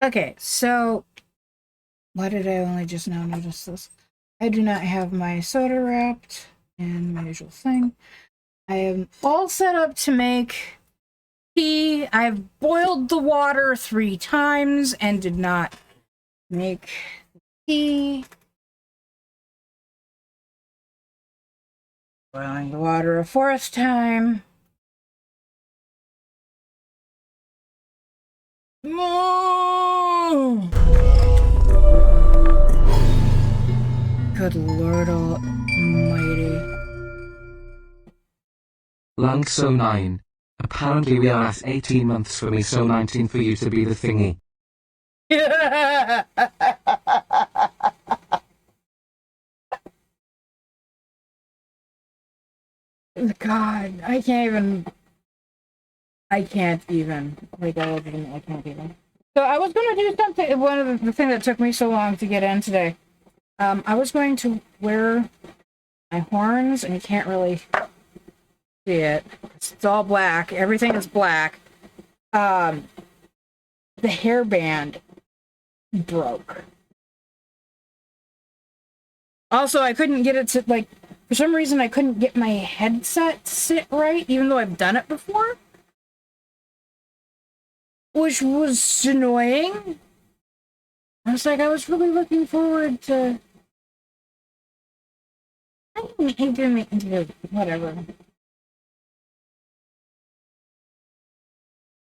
Okay, so why did I only just now notice this? I do not have my soda wrapped and my usual thing. I am all set up to make tea. I've boiled the water 3 times and did not make tea. Boiling the water a 4th time. Oh! Good Lord Almighty. Lung so 9. Apparently we are at 18 months for me, so 19 for you to be the thingy. God, I can't even. Like, I legitimately can't even. So I was going to do something, one of the things that took me so long to get in today. I was going to wear my horns, and you can't really see it. It's all black. Everything is black. The hairband broke. Also, I couldn't get it to, like, for some reason I couldn't get my headset to sit right, even though I've done it before. Which was annoying. I was really looking forward to... Whatever.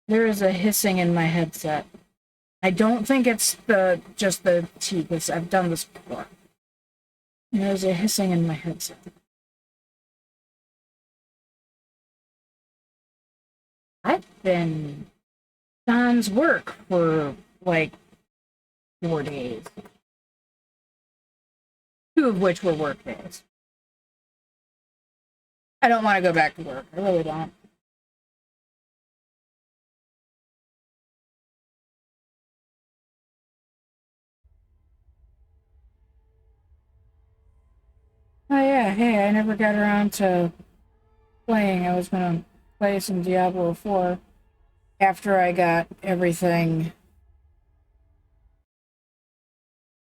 There is a hissing in my headset. I don't think it's just the tea, because I've done this before. There's a hissing in my headset. I've been sans work for, like, 4 days. 2 of which were work days. I don't want to go back to work. I really don't. Oh yeah, hey, I never got around to playing. I was gonna play some Diablo 4 after I got everything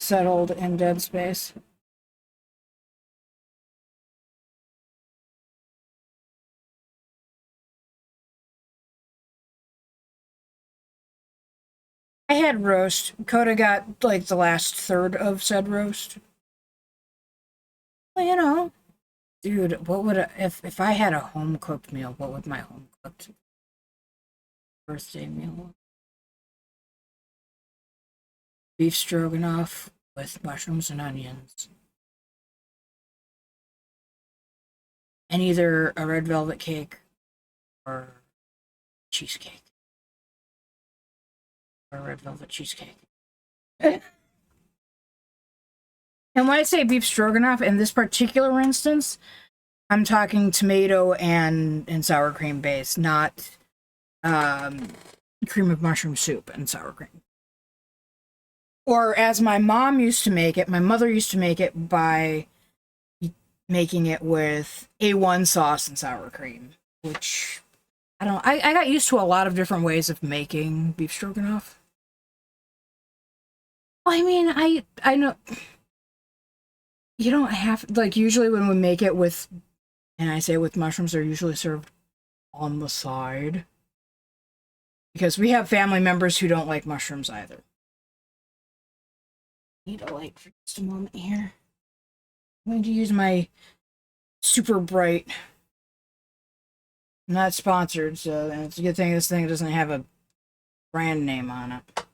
settled in Dead Space. I had roast. Coda got, like, the last third of said roast. Well, you know, dude, what would if I had a home-cooked meal, what would my home-cooked birthday meal? Beef stroganoff with mushrooms and onions. And either a red velvet cake or cheesecake. Or a red velvet cheesecake. And when I say beef stroganoff, in this particular instance, I'm talking tomato and sour cream base, not cream of mushroom soup and sour cream. Or as my mom used to make it, my mother used to make it by making it with A1 sauce and sour cream, which I got used to a lot of different ways of making beef stroganoff. I mean, I know you don't have, like, usually when we make it with, and I say with mushrooms, they're usually served on the side. Because we have family members who don't like mushrooms either. Need a light for just a moment here. I'm going to use my super bright. I'm not sponsored, so it's a good thing this thing doesn't have a brand name on it.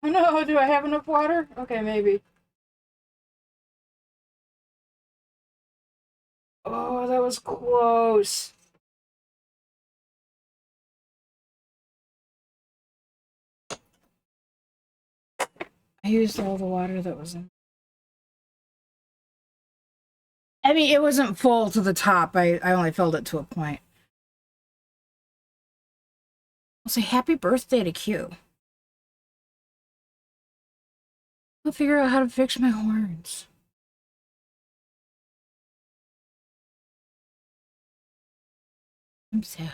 Oh no, do I have enough water? Okay, maybe. Oh, that was close. I used all the water that was in. I mean, it wasn't full to the top. I only filled it to a point. I'll say happy birthday to Q. I'll figure out how to fix my horns. I'm sad.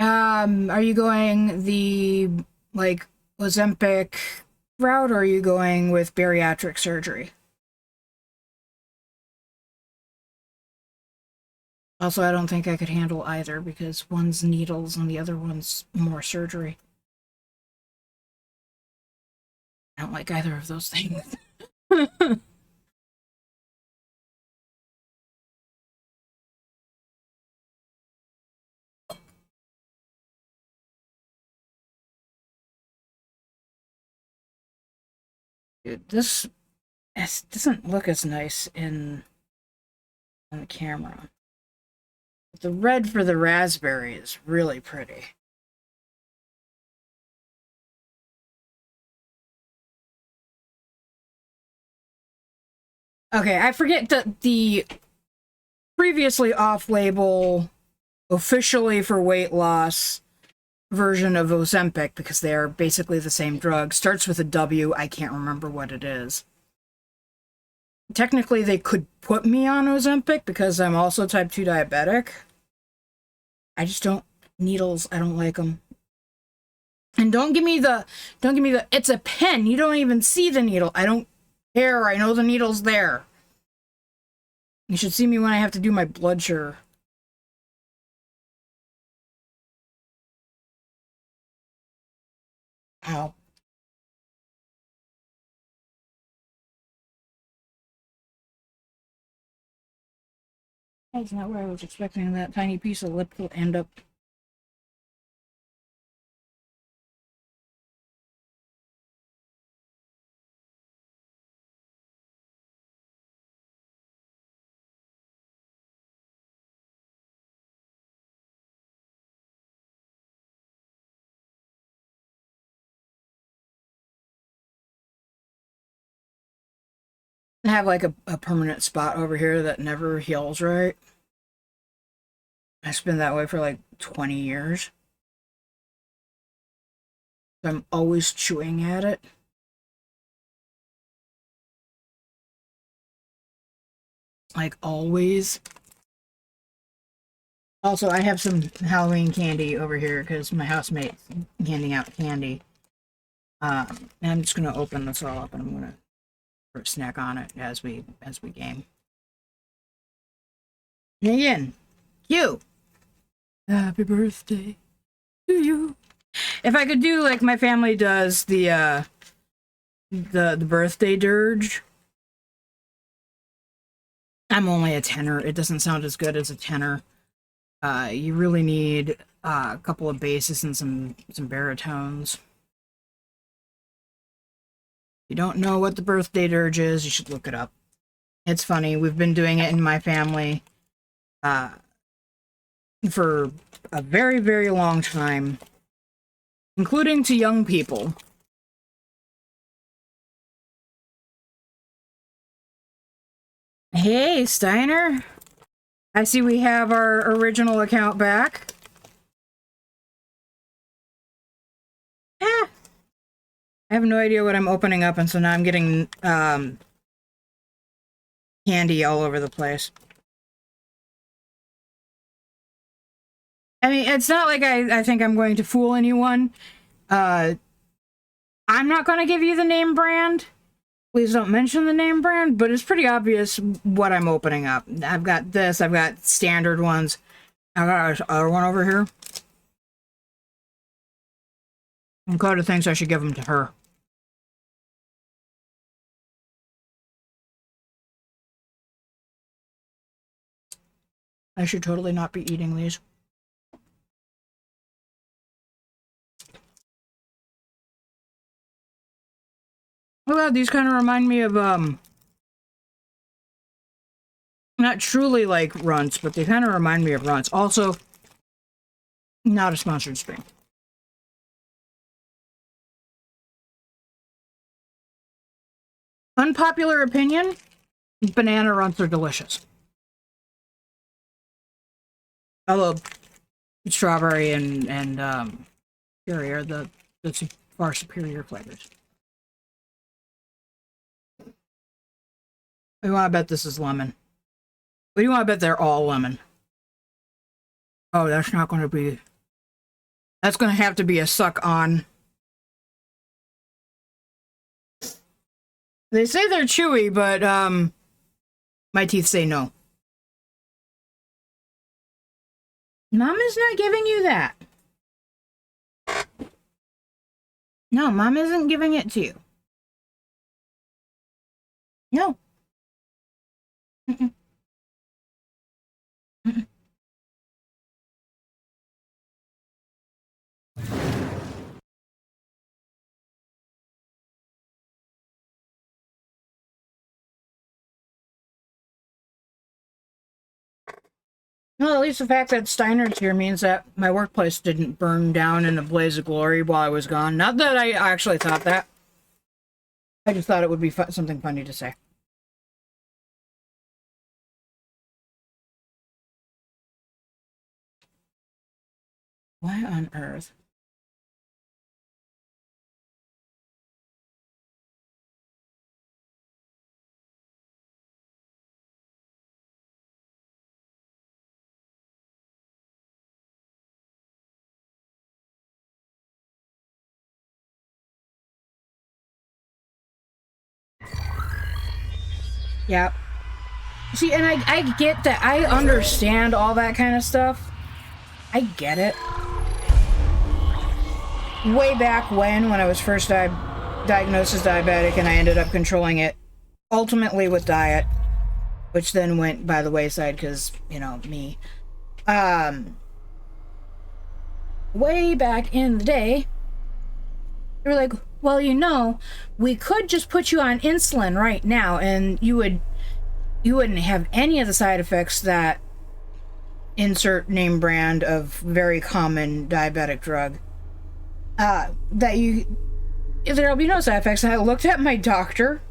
Are you going the, like, Ozempic route, or are you going with bariatric surgery? Also, I don't think I could handle either because one's needles and the other one's more surgery. I don't like either of those things. Dude, this doesn't look as nice on the camera. But the red for the raspberry is really pretty. Okay, I forget that the previously off-label, officially for weight loss version of Ozempic, because they are basically the same drug, starts with a W. I can't remember what it is. Technically, they could put me on Ozempic because I'm also type 2 diabetic. I just don't, needles, I don't like them. And don't give me the, it's a pen, you don't even see the needle. I don't care, I know the needle's there. You should see me when I have to do my blood sugar. Ow. That's not where I was expecting that tiny piece of lip to end up. I have like a permanent spot over here that never heals right. It's been that way for like 20 years. I'm always chewing at it. Like always. Also, I have some Halloween candy over here because my housemate's handing out candy. And I'm just gonna open this all up and I'm gonna snack on it as we game. And again, you. Happy birthday to you. If I could do like my family does the birthday dirge. I'm only a tenor. It doesn't sound as good as a tenor. You really need a couple of basses and some baritones. If you don't know what the birthday dirge is, you should look it up. It's funny. We've been doing it in my family for a very, very long time, including to young people. Hey, Steiner. I see we have our original account back. Ah. I have no idea what I'm opening up, and so now I'm getting candy all over the place. I mean, it's not like I think I'm going to fool anyone. I'm not going to give you the name brand. Please don't mention the name brand, but it's pretty obvious what I'm opening up. I've got this, I've got standard ones. I've got another one over here. And Dakota thinks I should give them to her. I should totally not be eating these. Well, these kind of remind me of, not truly like runts, but they kind of remind me of runts. Also, not a sponsored stream. Unpopular opinion, banana runts are delicious. Although strawberry and cherry are the far superior flavors. We want to bet this is lemon. We want to bet they're all lemon. Oh, that's not going to be... That's going to have to be a suck on. They say they're chewy, but my teeth say no. Mom is not giving you that. No, Mom isn't giving it to you. No. Mm-mm. Mm-mm. Well, at least the fact that Steiner's here means that my workplace didn't burn down in a blaze of glory while I was gone. Not that I actually thought that. I just thought it would be something funny to say. Why on earth? Yeah. See, and I get that. I understand all that kind of stuff. I get it. Way back when I was first diagnosed as diabetic and I ended up controlling it, ultimately with diet, which then went by the wayside because, you know, me. Way back in the day, they were like, well, you know, we could just put you on insulin right now and you wouldn't have any of the side effects that insert name brand of very common diabetic drug. There'll be no side effects. And I looked at my doctor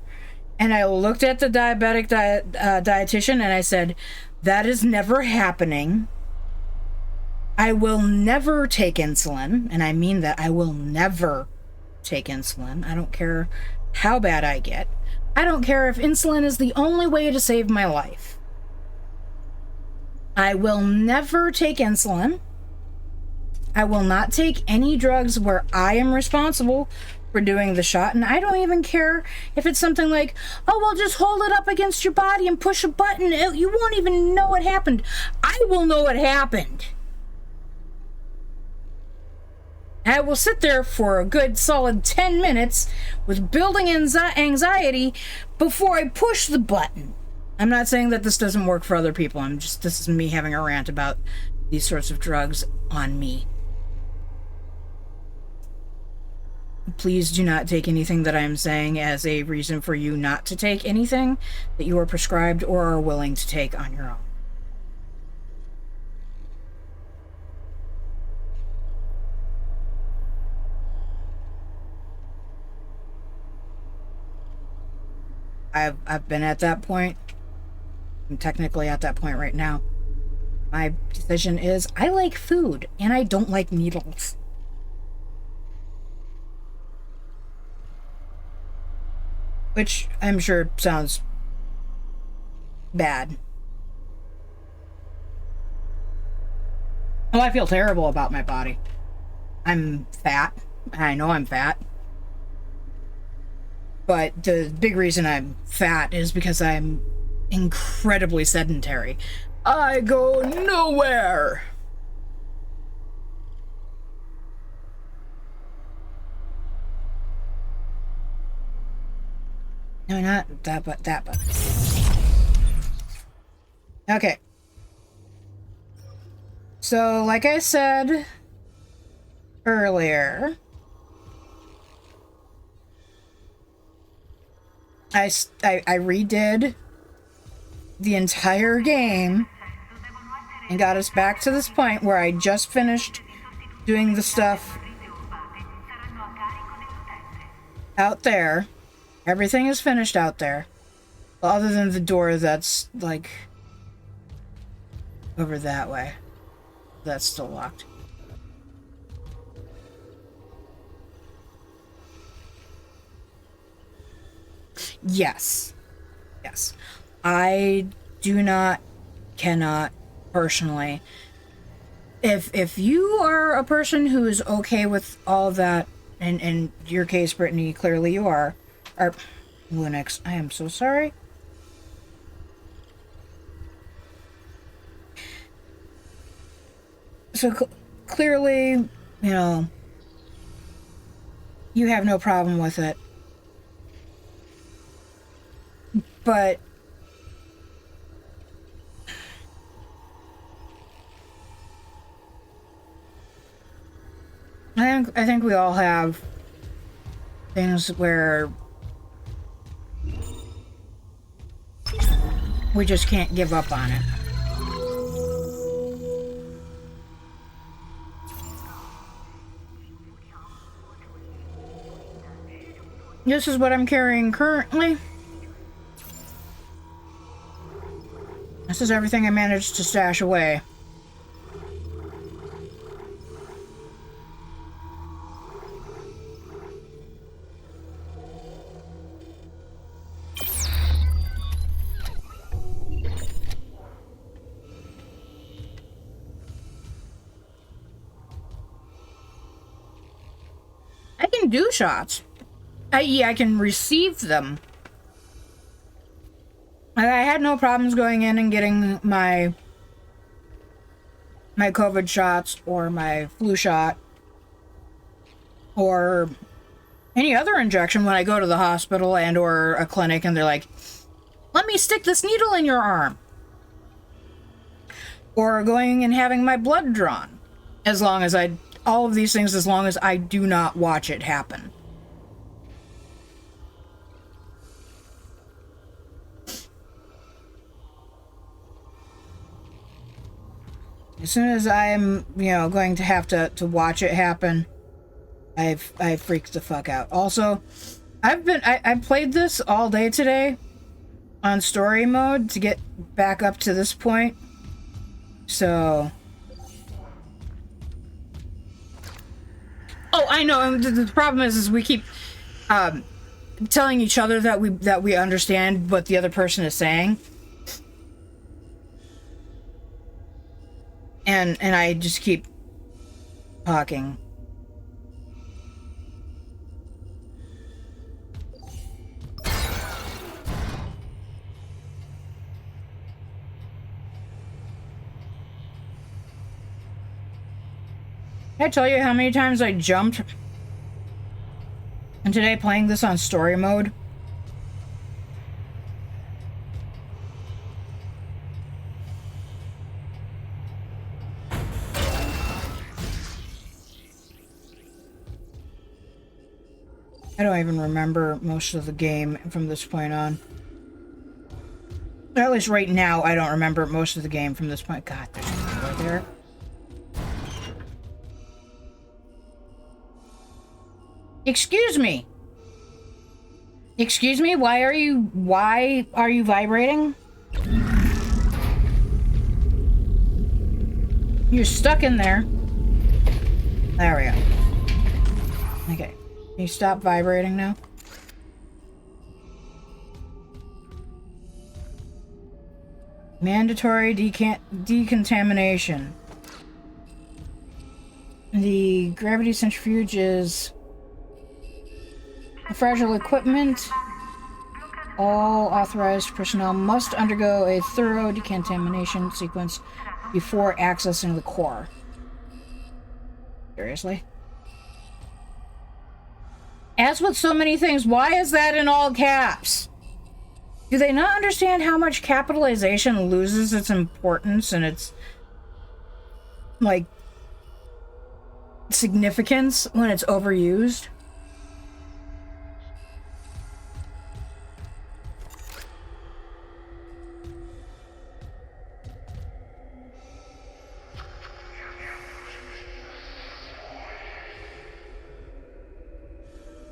and I looked at the diabetic dietitian and I said, that is never happening. I will never take insulin. And I mean that. I will never take insulin. I don't care how bad I get. I don't care if insulin is the only way to save my life. I will never take insulin. I will not take any drugs where I am responsible for doing the shot. And I don't even care if it's something like, oh, well, just hold it up against your body and push a button. You won't even know what happened. I will know what happened. I will sit there for a good solid 10 minutes with building anxiety before I push the button. I'm not saying that this doesn't work for other people. This is me having a rant about these sorts of drugs on me. Please do not take anything that I'm saying as a reason for you not to take anything that you are prescribed or are willing to take on your own. I've been at that point. I'm technically at that point right now. My decision is I like food and I don't like needles. Which I'm sure sounds bad. Well, I feel terrible about my body. I'm fat. I know I'm fat. But the big reason I'm fat is because I'm incredibly sedentary. I go nowhere. No, not that, but that, but. Okay. So, like I said earlier, I redid the entire game and got us back to this point where I just finished doing the stuff out there. Everything is finished out there. Other than the door that's, like, over that way. That's still locked. Yes. Yes. I cannot, personally. If you are a person who is okay with all that, and in your case, Brittany, clearly you are, or Linux, I am so sorry. So clearly, you know, you have no problem with it. But I think we all have things where we just can't give up on it. This is what I'm carrying currently. This is everything I managed to stash away. I can do shots. I can receive them. I had no problems going in and getting my COVID shots or my flu shot or any other injection when I go to the hospital and or a clinic and they're like, let me stick this needle in your arm. Or going and having my blood drawn. As long as all of these things, as long as I do not watch it happen. As soon as I'm, you know, going to have to watch it happen, I freaked the fuck out. Also, I played this all day today on story mode to get back up to this point. So, oh, I know. And the problem is we keep telling each other that we understand what the other person is saying. And I just keep talking. Can I tell you how many times I jumped? And today playing this on story mode. I don't even remember most of the game from this point on. Or at least right now, I don't remember most of the game from this point. God, there's something right there. Excuse me. Excuse me? Why are you vibrating? You're stuck in there. There we go. Okay. Can you stop vibrating now? Mandatory decontamination. The gravity centrifuge is fragile equipment. All authorized personnel must undergo a thorough decontamination sequence before accessing the core. Seriously? As with so many things, why is that in all caps? Do they not understand how much capitalization loses its importance and its, like, significance when it's overused?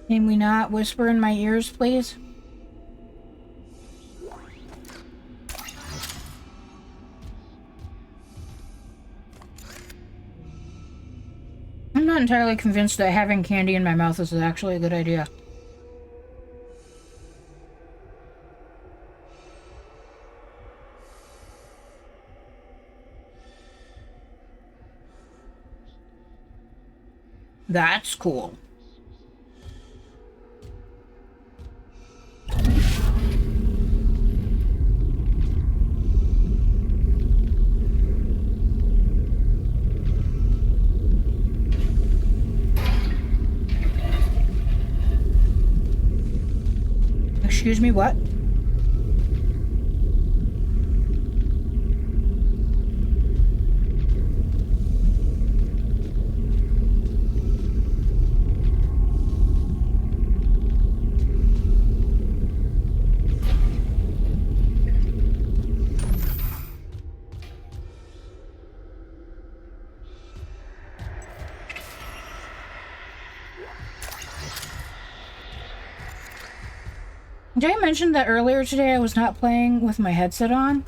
Can we not whisper in my ears, please? entirely convinced that having candy in my mouth is actually a good idea. That's cool. Excuse me, what? Did I mention that earlier today I was not playing with my headset on?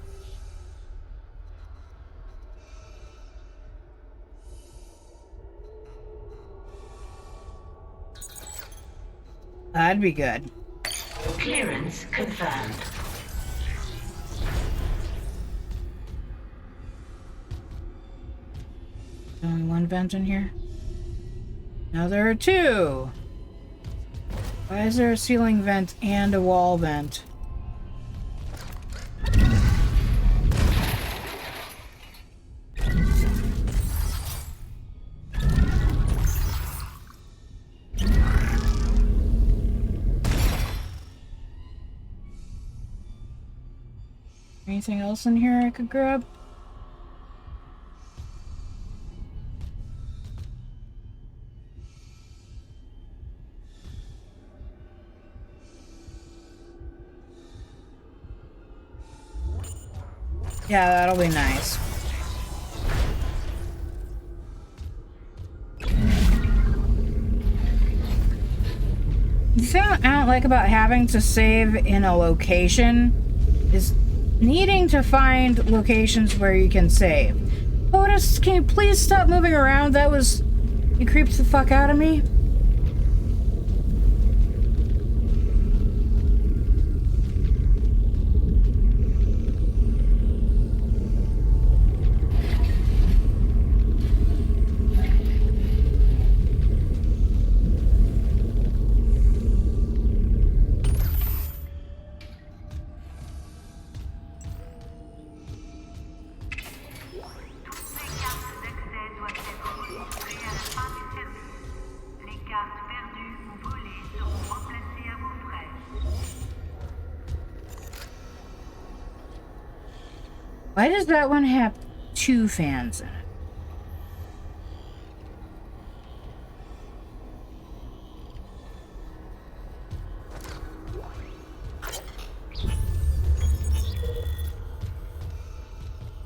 That'd be good. Clearance confirmed. Only one vent in here. Now there are two. Why is there a ceiling vent and a wall vent? Anything else in here I could grab? Yeah, that'll be nice. The thing I don't like about having to save in a location is needing to find locations where you can save. Otis, can you please stop moving around? You creeped the fuck out of me. Why does that one have two fans in it?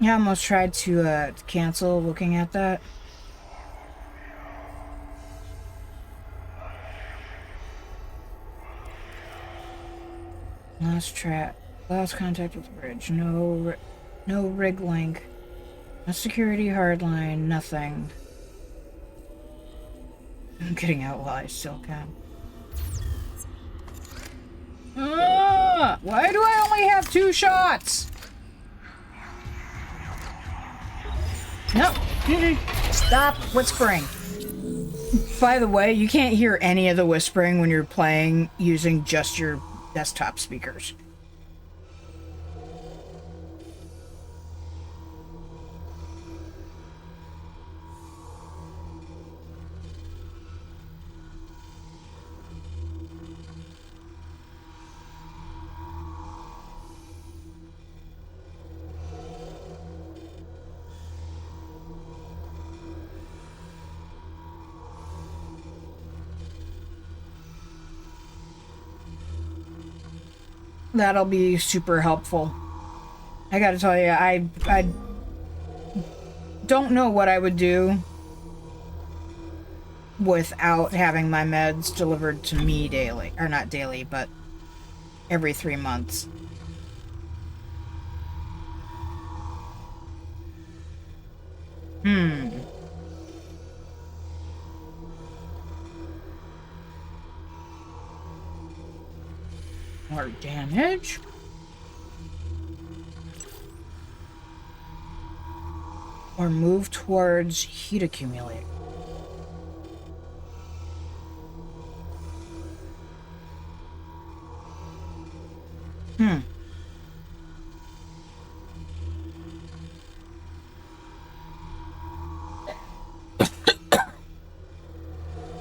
I almost tried to cancel looking at that. Last contact with the bridge. No rig link. No security hardline. Nothing. I'm getting out while I still can. Why do I only have 2 shots? No. Stop whispering. By the way, you can't hear any of the whispering when you're playing using just your desktop speakers. That'll be super helpful. I gotta tell you, I don't know what I would do without having my meds delivered to me daily. Or not daily, but every 3 months. More damage. Or move towards heat accumulator.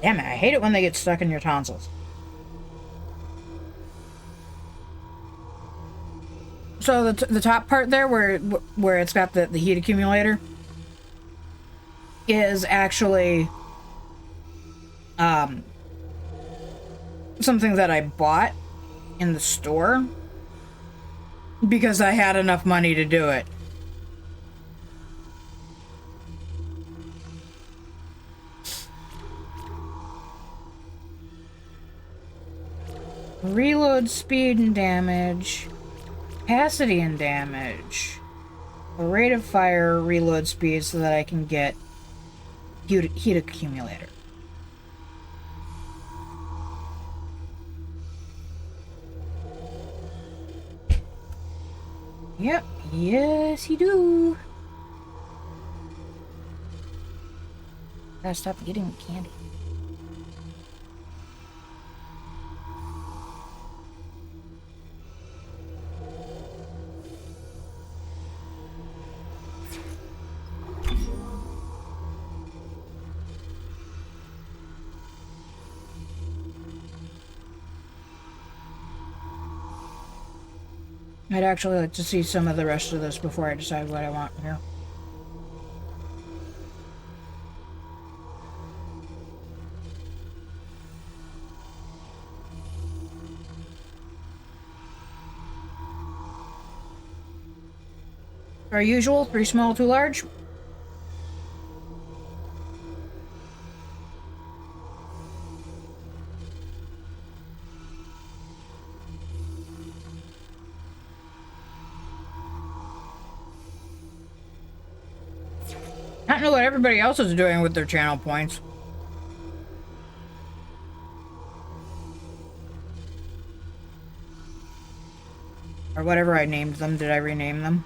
Damn it, I hate it when they get stuck in your tonsils. So the top part there where it's got the heat accumulator is actually something that I bought in the store because I had enough money to do it. Reload speed and damage, capacity and damage, a rate of fire, reload speed so that I can get heat accumulator. Yep, yes you do. Gotta stop getting candy. I'd actually like to see some of the rest of this before I decide what I want here. Our usual, 3 small, 2 large. I don't know what everybody else is doing with their channel points. Or whatever I named them. Did I rename them?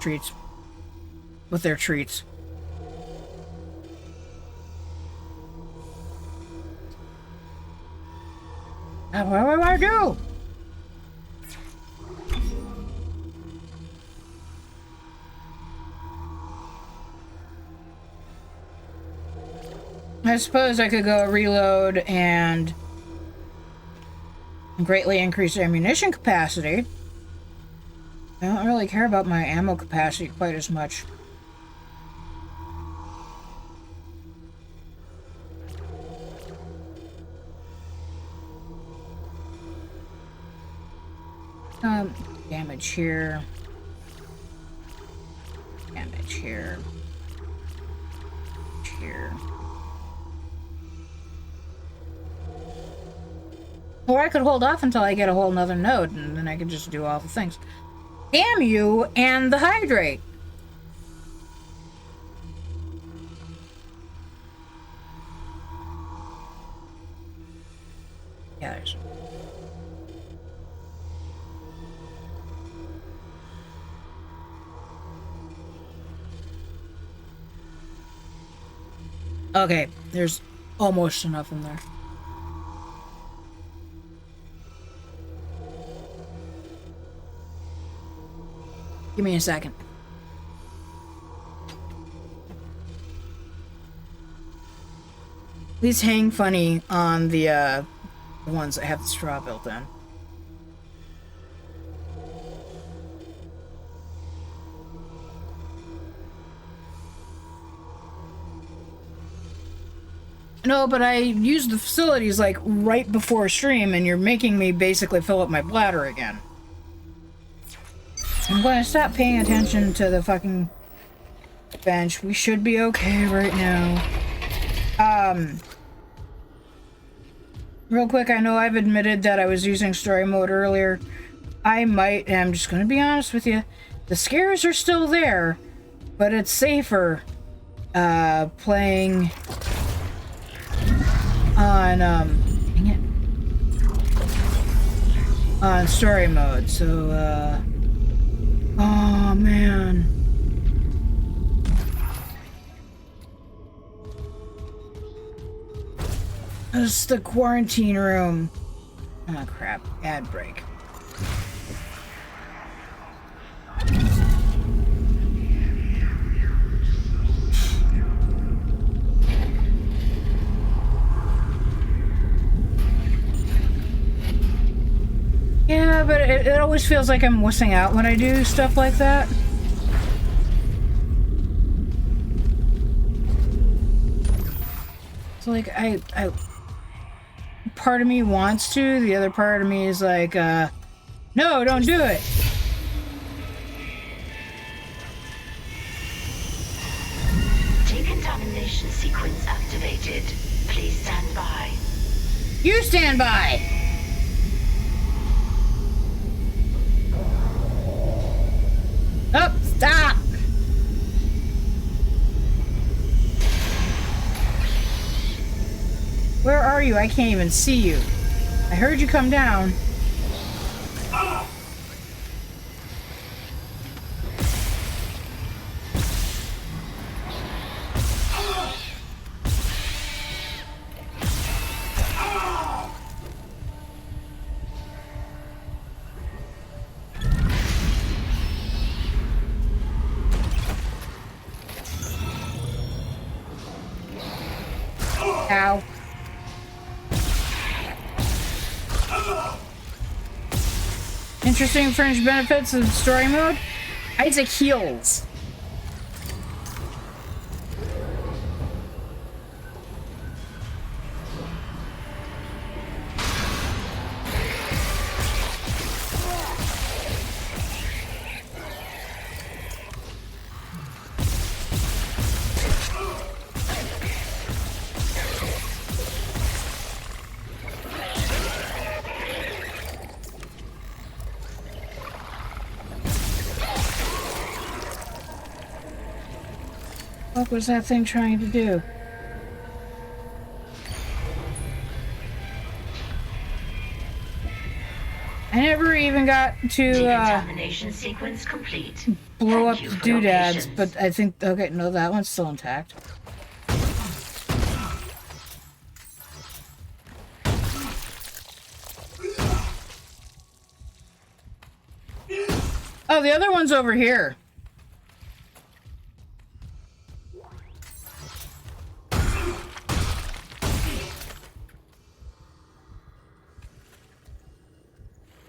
Treats. With their treats. What do I want to do? I suppose I could go reload and greatly increase ammunition capacity. I don't really care about my ammo capacity quite as much. Damage here. Damage here. Here. Or I could hold off until I get a whole nother node, and then I could just do all the things. Damn you and the hydrate! Yeah, there's... Okay, there's almost enough in there. Give me a second. These hang funny on the ones that have the straw built in. No, but I use the facilities like right before stream, and you're making me basically fill up my bladder again. I'm gonna stop paying attention to the fucking bench. We should be okay right now. Real quick, I know I've admitted that I was using story mode earlier. I might, and I'm just gonna be honest with you, the scares are still there, but it's safer playing on dang it. on story mode, so, oh, man. This is the quarantine room. Oh, crap. Ad break. Yeah, but it always feels like I'm missing out when I do stuff like that. So, like, I part of me wants to, the other part of me is like, no, don't do it. Decontamination sequence activated. Please stand by. You stand by. Oh, stop. Where are you? I can't even see you. I heard you come down. Ow. Interesting fringe benefits of story mode. Isaac heals. What was that thing trying to do? I never even got to Decontamination sequence complete. blow up Thank you the for your doodads, patience. but I think okay, no, that one's still intact. Oh, the other one's over here.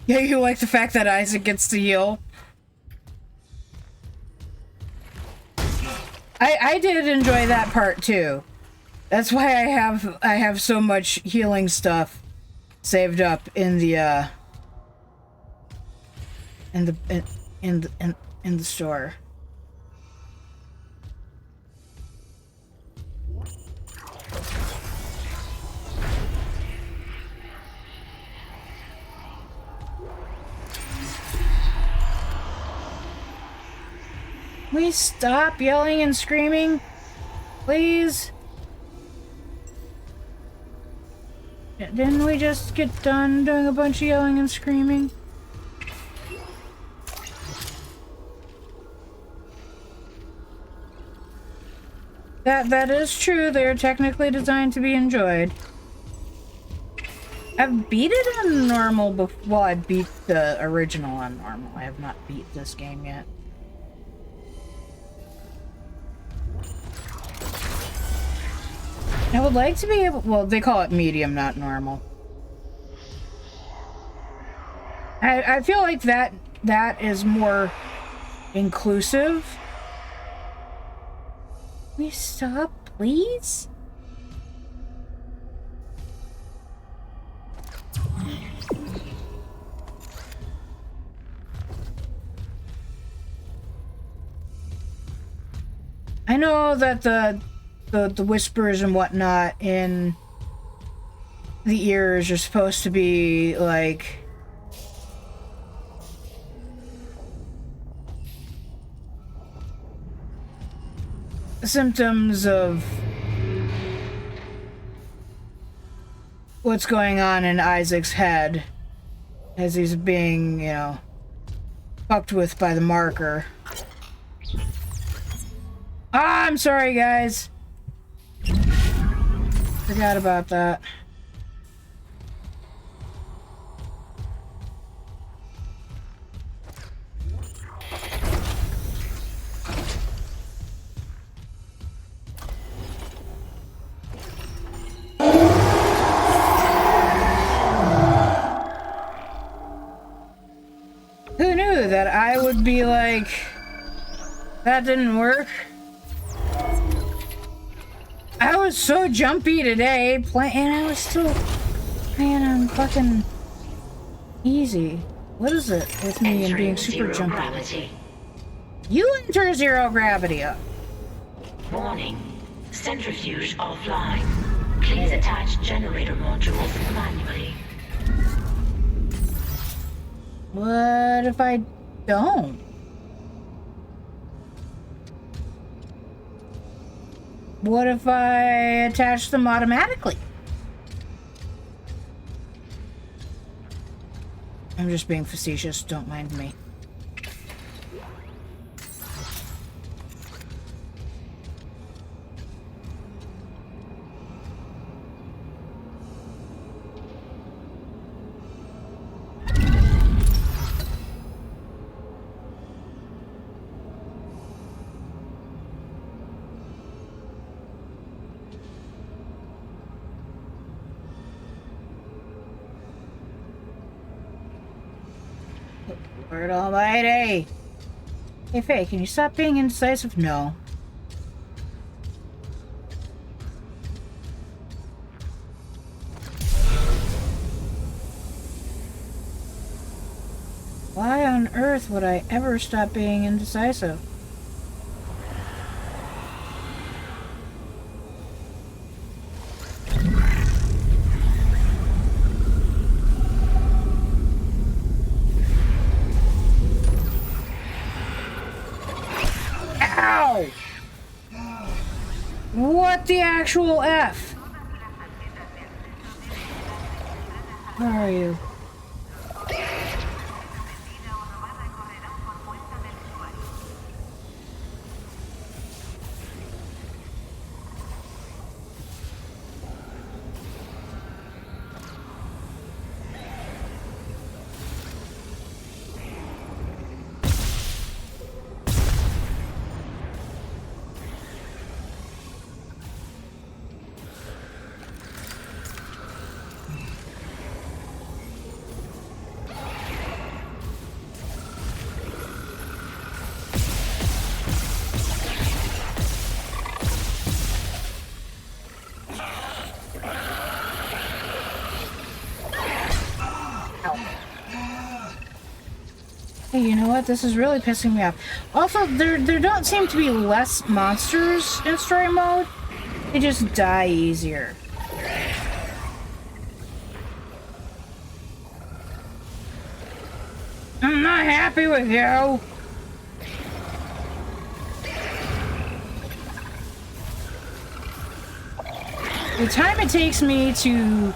Yeah, you like the fact that Isaac gets to heal? I did enjoy that part too. That's why I have so much healing stuff saved up in the in the store. We stop yelling and screaming, please. Didn't we just get done doing a bunch of yelling and screaming? That is true. They're technically designed to be enjoyed. I've beat it on normal before. Well, I beat the original on normal. I have not beat this game yet. I would like to be able. Well, they call it medium, not normal. I feel like that is more inclusive. Can we stop, please? I know that the whispers and whatnot in the ears are supposed to be like symptoms of what's going on in Isaac's head as he's being, you know, fucked with by the marker. Ah, I'm sorry, guys. Forgot about that. Who knew that I would be like, that didn't work? I was so jumpy today, and I was still playing on fucking easy. What is it with me and being super jumpy? Gravity. You enter zero gravity up. Warning. Centrifuge offline. Please attach generator modules manually. What if I don't? What if I attach them automatically? I'm just being facetious, don't mind me. Lord Almighty! Hey Faye, can you stop being indecisive? No. Why on earth would I ever stop being indecisive? What the actual F? Where are you? Hey, you know what? This is really pissing me off. Also, there don't seem to be less monsters in story mode. They just die easier. I'm not happy with you. The time it takes me to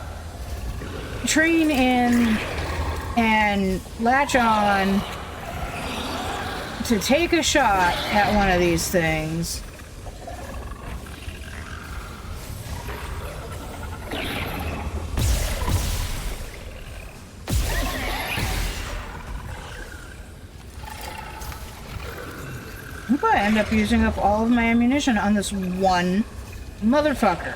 train in and latch on to take a shot at one of these things. I'm gonna end up using up all of my ammunition on this one motherfucker.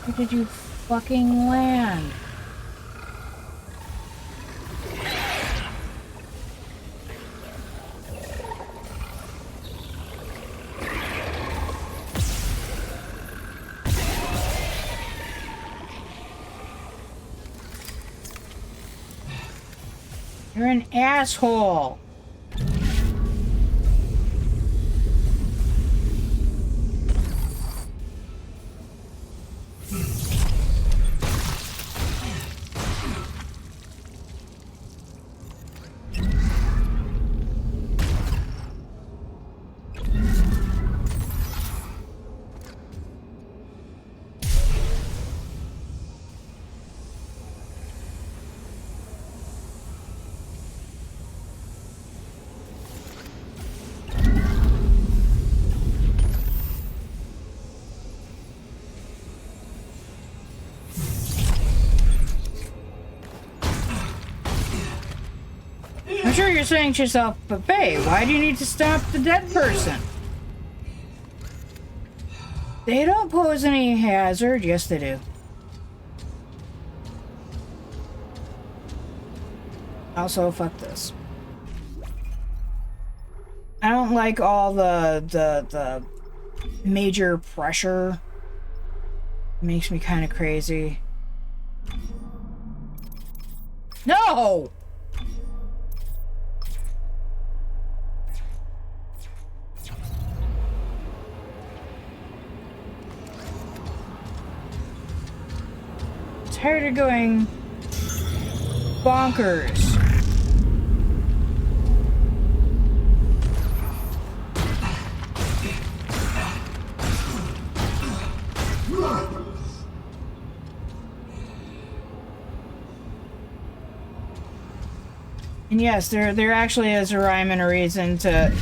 Where did you fucking land? You're an asshole. I'm sure you're saying to yourself, but babe, why do you need to stop the dead person? They don't pose any hazard. Yes, they do. Also, fuck this. I don't like all the major pressure. It makes me kind of crazy. No! Tired of going bonkers. And yes, there actually is a rhyme and a reason to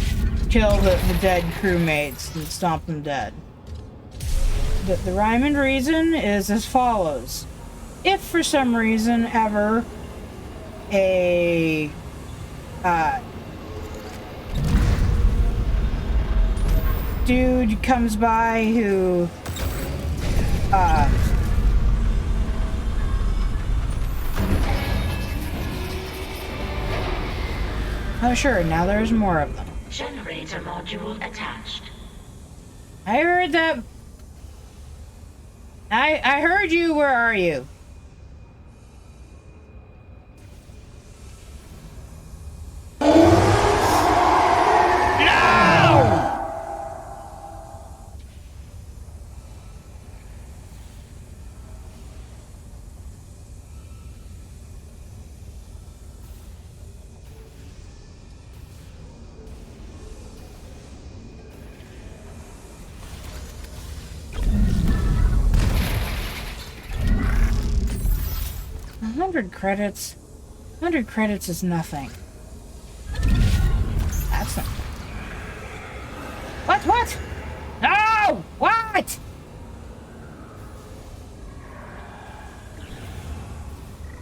kill the dead crewmates and stomp them dead. The rhyme and reason is as follows. If for some reason ever a dude comes by who oh sure, now there's more of them. Generator module attached. I heard that. I heard you. Where are you? Credits. 100 credits is nothing. That's not... What? No! What?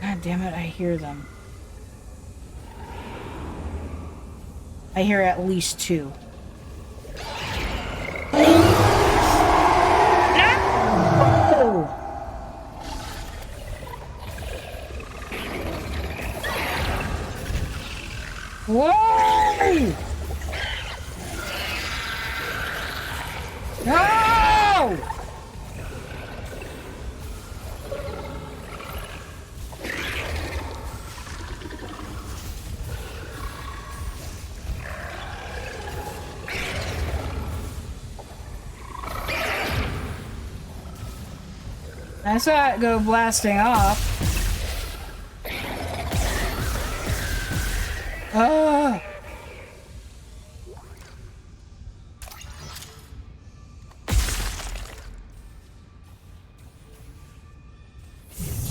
God damn it, I hear them. I hear at least 2. No! Whoa! No! I saw it go blasting off. Ah!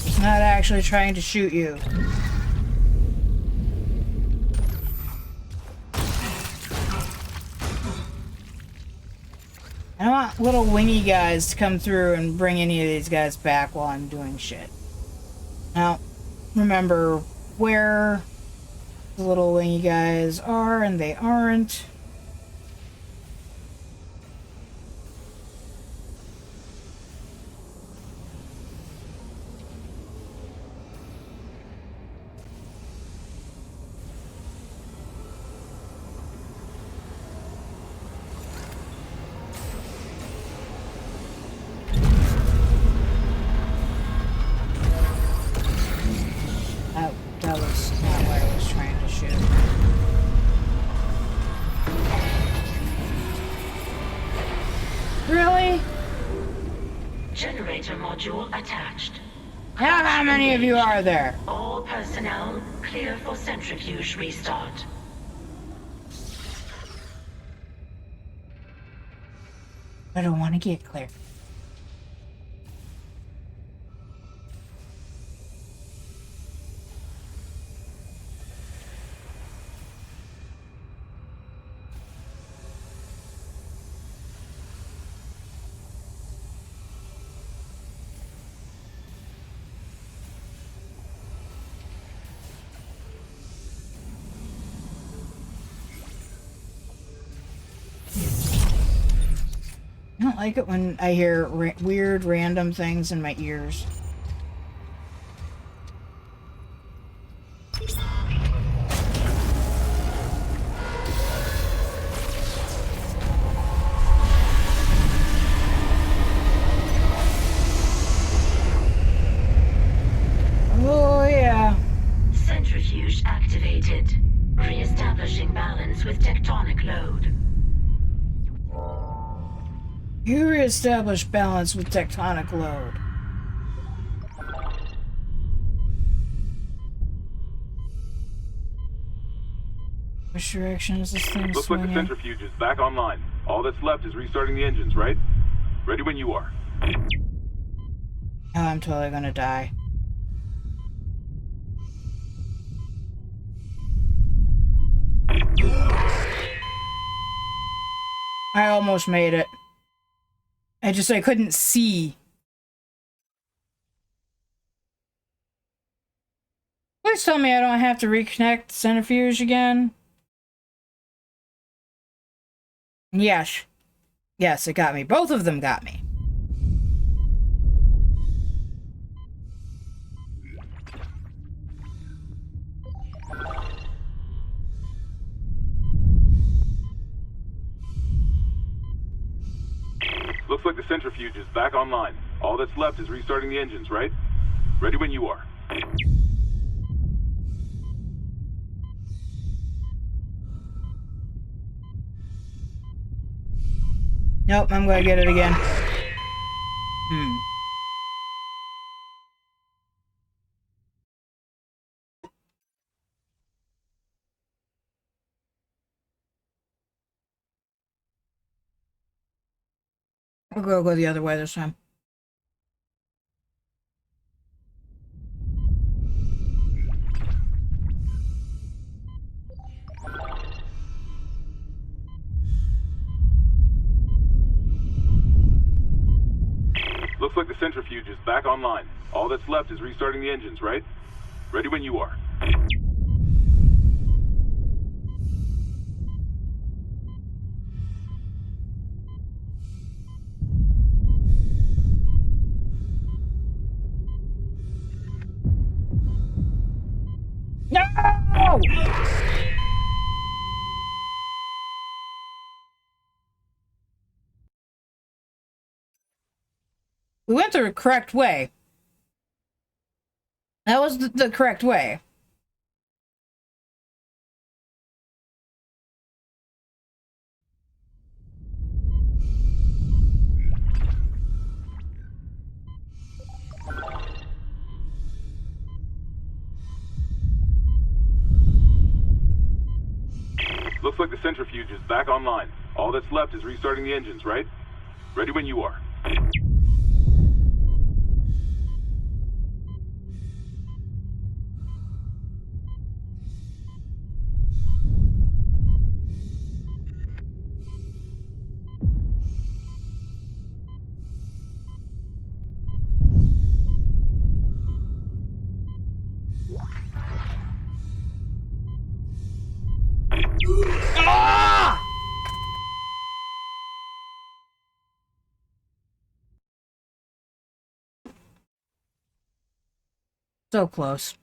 It's not actually trying to shoot you. I don't want little wingy guys to come through and bring any of these guys back while I'm doing shit. Now, remember where the little wingy guys are and they aren't. That was not what I was trying to shoot. Really? Generator module attached. Now how many of you are there? All personnel clear for centrifuge restart. I don't want to get clear. I don't like it when I hear weird random things in my ears. Oh yeah. Centrifuge activated. Re-establishing balance with tectonic load. You reestablish balance with tectonic load. Which direction is this thing Looks like the swinging? centrifuge is back online. All that's left is restarting the engines, right? Ready when you are. Oh, I'm totally gonna die. I almost made it. I couldn't see. Please tell me I don't have to reconnect the centrifuge again. Yes. Yes, it got me. Both of them got me. Looks like the centrifuge is back online. All that's left is restarting the engines, right? Ready when you are. Nope, I'm gonna get it again. I'll go the other way this time. Looks like the centrifuge is back online. All that's left is restarting the engines, right? Ready when you are. No! We went the correct way. That was the correct way. Looks like the centrifuge is back online. All that's left is restarting the engines, right? Ready when you are. Ah! So close.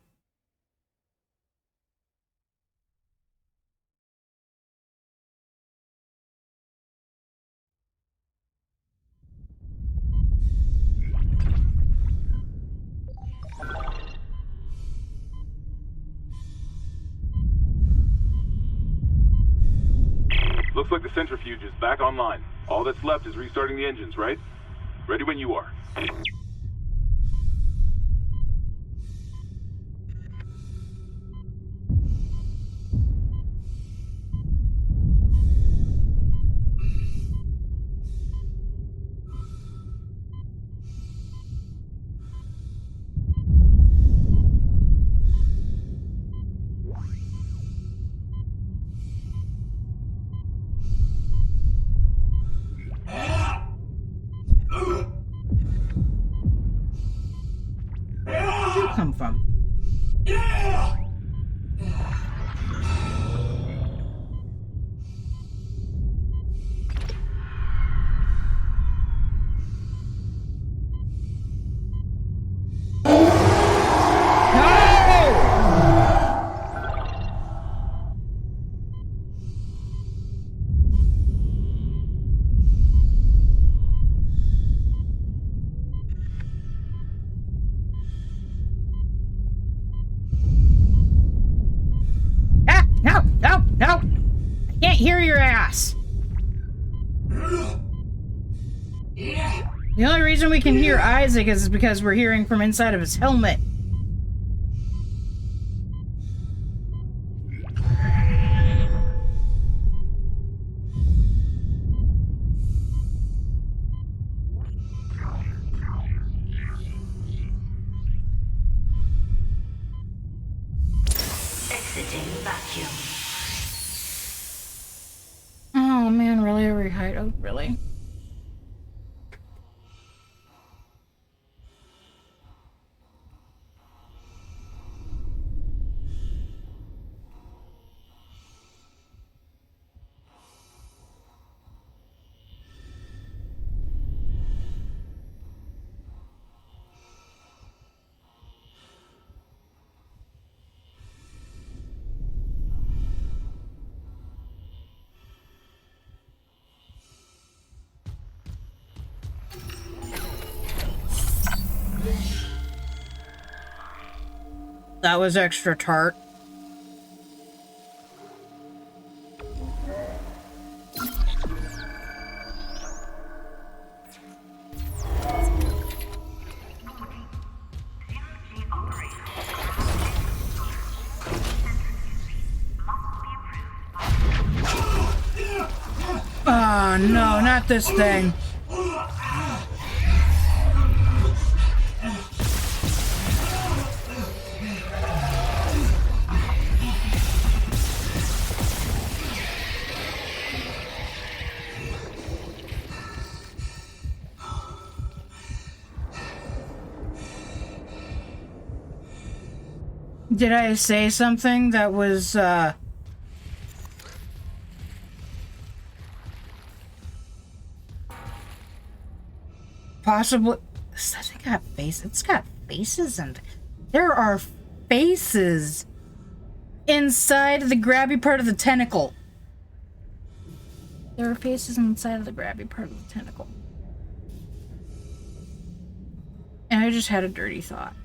Looks like the centrifuge is back online. All that's left is restarting the engines, right? Ready when you are. Where did you come from? can't hear your ass. The only reason we can hear Isaac is because we're hearing from inside of his helmet. Exiting vacuum. Oh man, really? Are we hide? Oh, really? That was extra tart. Oh no, not this thing. Did I say something that was, possibly... This thing got face. It's got faces, and there are faces inside the grabby part of the tentacle. There are faces inside of the grabby part of the tentacle. And I just had a dirty thought.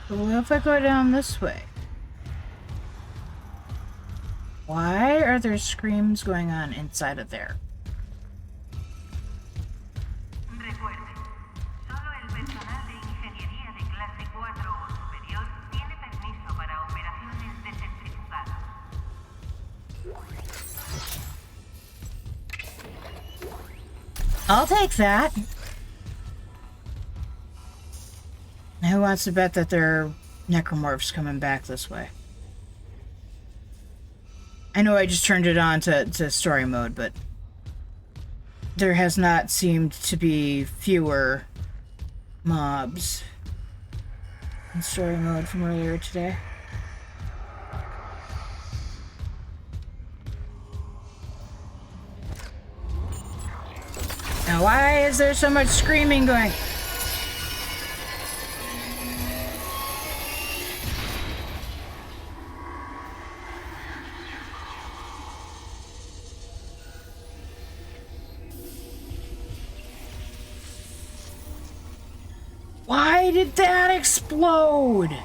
What if I go down this way? Why are there screams going on inside of there? I'll take that. Who wants to bet that there are necromorphs coming back this way? I know I just turned it on to story mode, but there has not seemed to be fewer mobs in story mode from earlier today. Now, why is there so much screaming going? Why did that explode?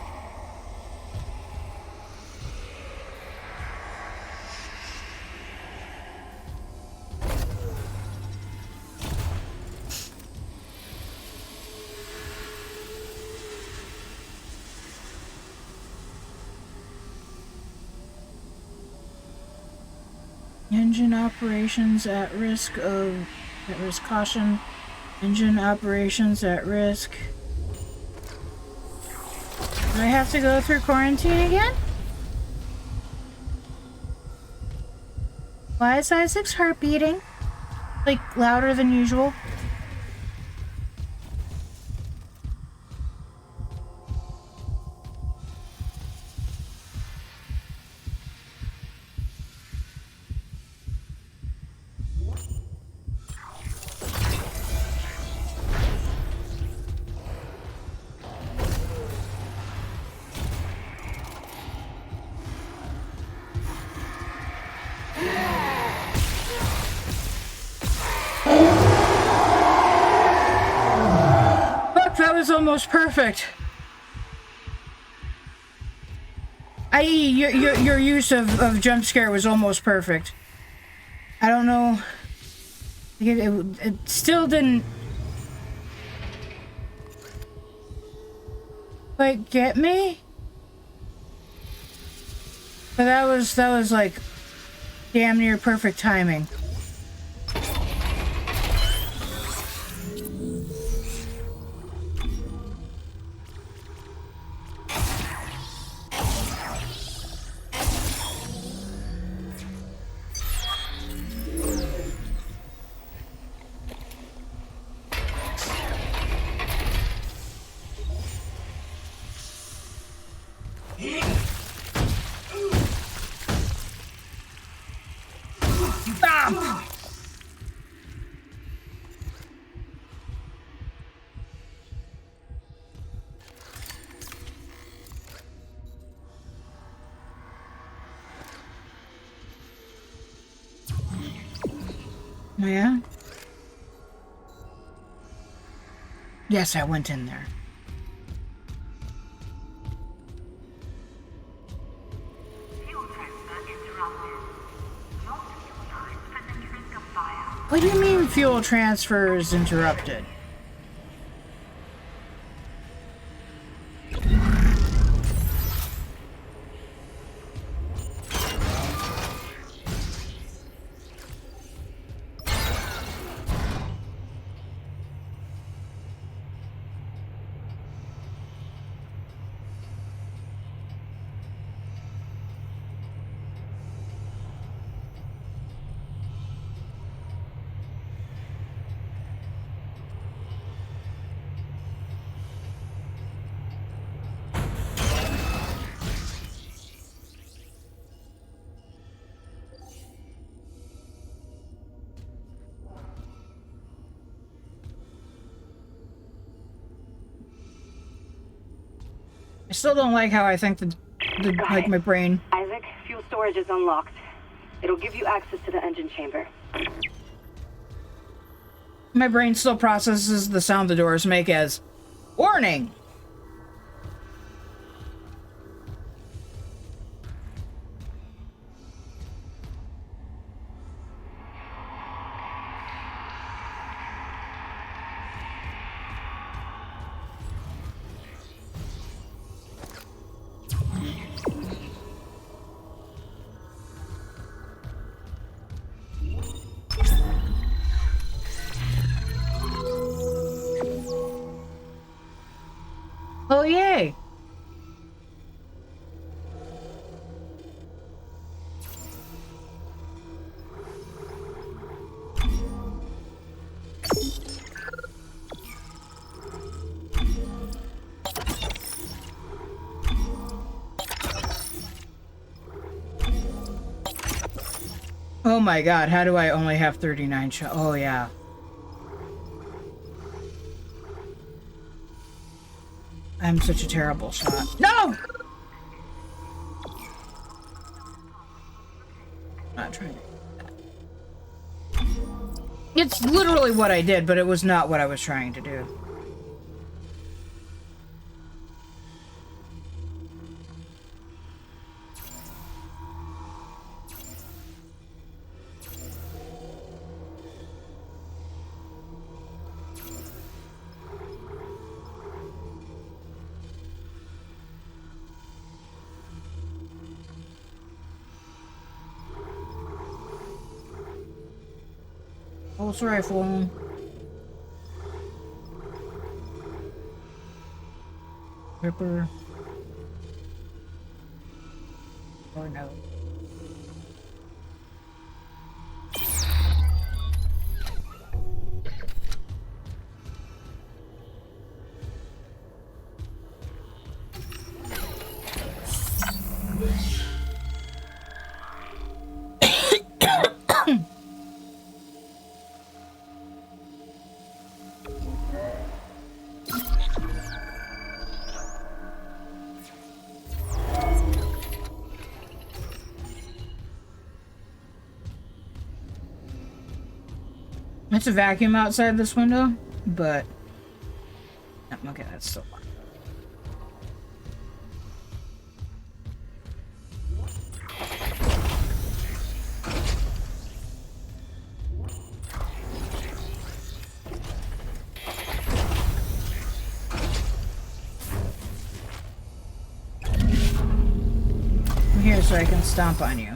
Engine operations at risk caution. Engine operations at risk. Do I have to go through quarantine again? Why is Isaac's heart beating? Like, louder than usual? was almost perfect. I.e., your use of jump scare was almost perfect. I don't know. It still didn't like get me. But that was like damn near perfect timing. Yeah? Yes, I went in there. What do you mean fuel transfer is interrupted? I still don't like how I think like my brain. Isaac, fuel storage is unlocked. It'll give you access to the engine chamber. My brain still processes the sound the doors make as warning. Oh, yay! Oh my god, how do I only have 39 shots? Oh, yeah. I'm such a terrible shot. No! Not trying to do that. It's literally what I did, but it was not what I was trying to do. Pulse rifle. Ripper. Or no. It's a vacuum outside this window, but Okay, that's still locked. I'm here so I can stomp on you.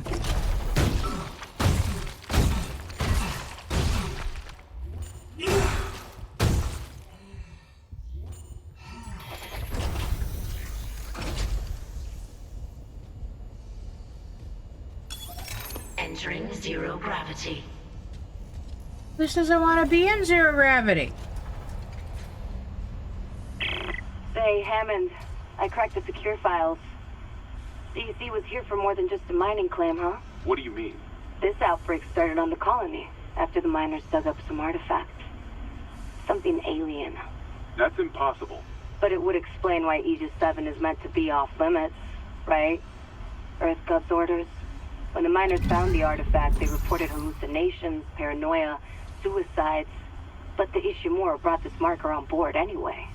Entering zero gravity. This doesn't want to be in zero gravity. Say, Hammond, I cracked the secure files. DEC was here for more than just a mining claim, huh? What do you mean? This outbreak started on the colony after the miners dug up some artifacts. Something alien. That's impossible. But it would explain why Aegis 7 is meant to be off limits, right? Earth Gov's orders. When the miners found the artifact, they reported hallucinations, paranoia, suicides. But the Ishimura brought this marker on board anyway.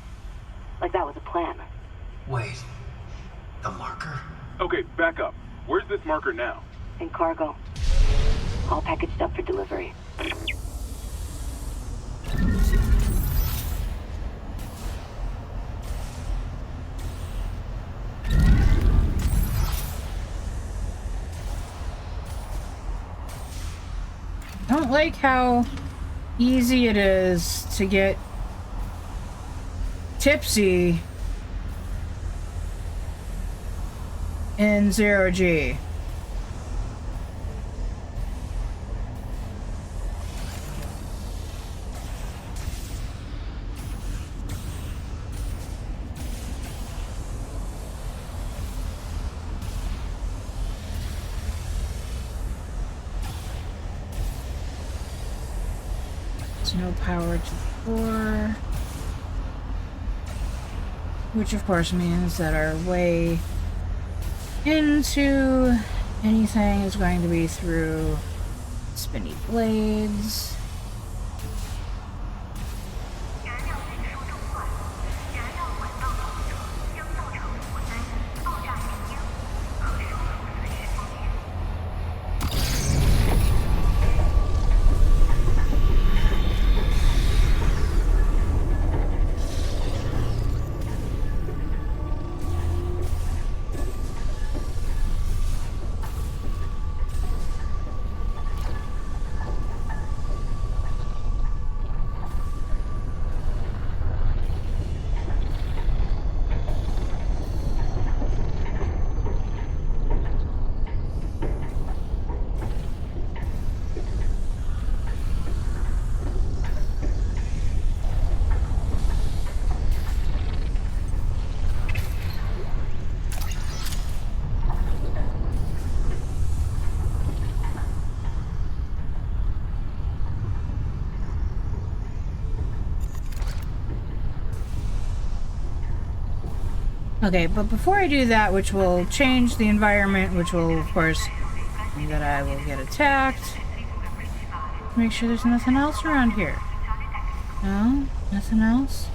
Like that was a plan. Wait. The marker? Okay, back up. Where's this marker now? In cargo. All packaged up for delivery. I don't like how easy it is to get tipsy in 0G. There's no power to the core. Which of course means that our way into anything is going to be through spinny blades. Okay, but before I do that, which will change the environment, which will, of course, mean that I will get attacked. Make sure there's nothing else around here. No? Nothing else?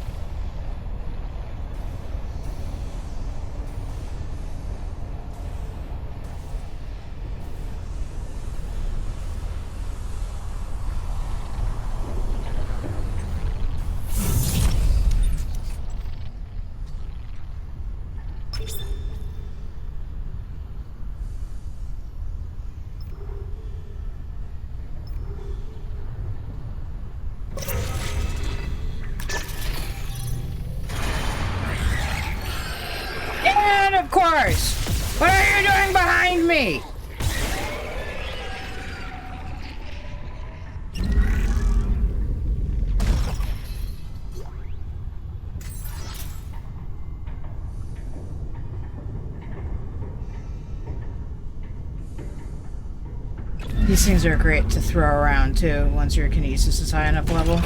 And of course! What are you doing behind me? These things are great to throw around too, once your kinesis is high enough level.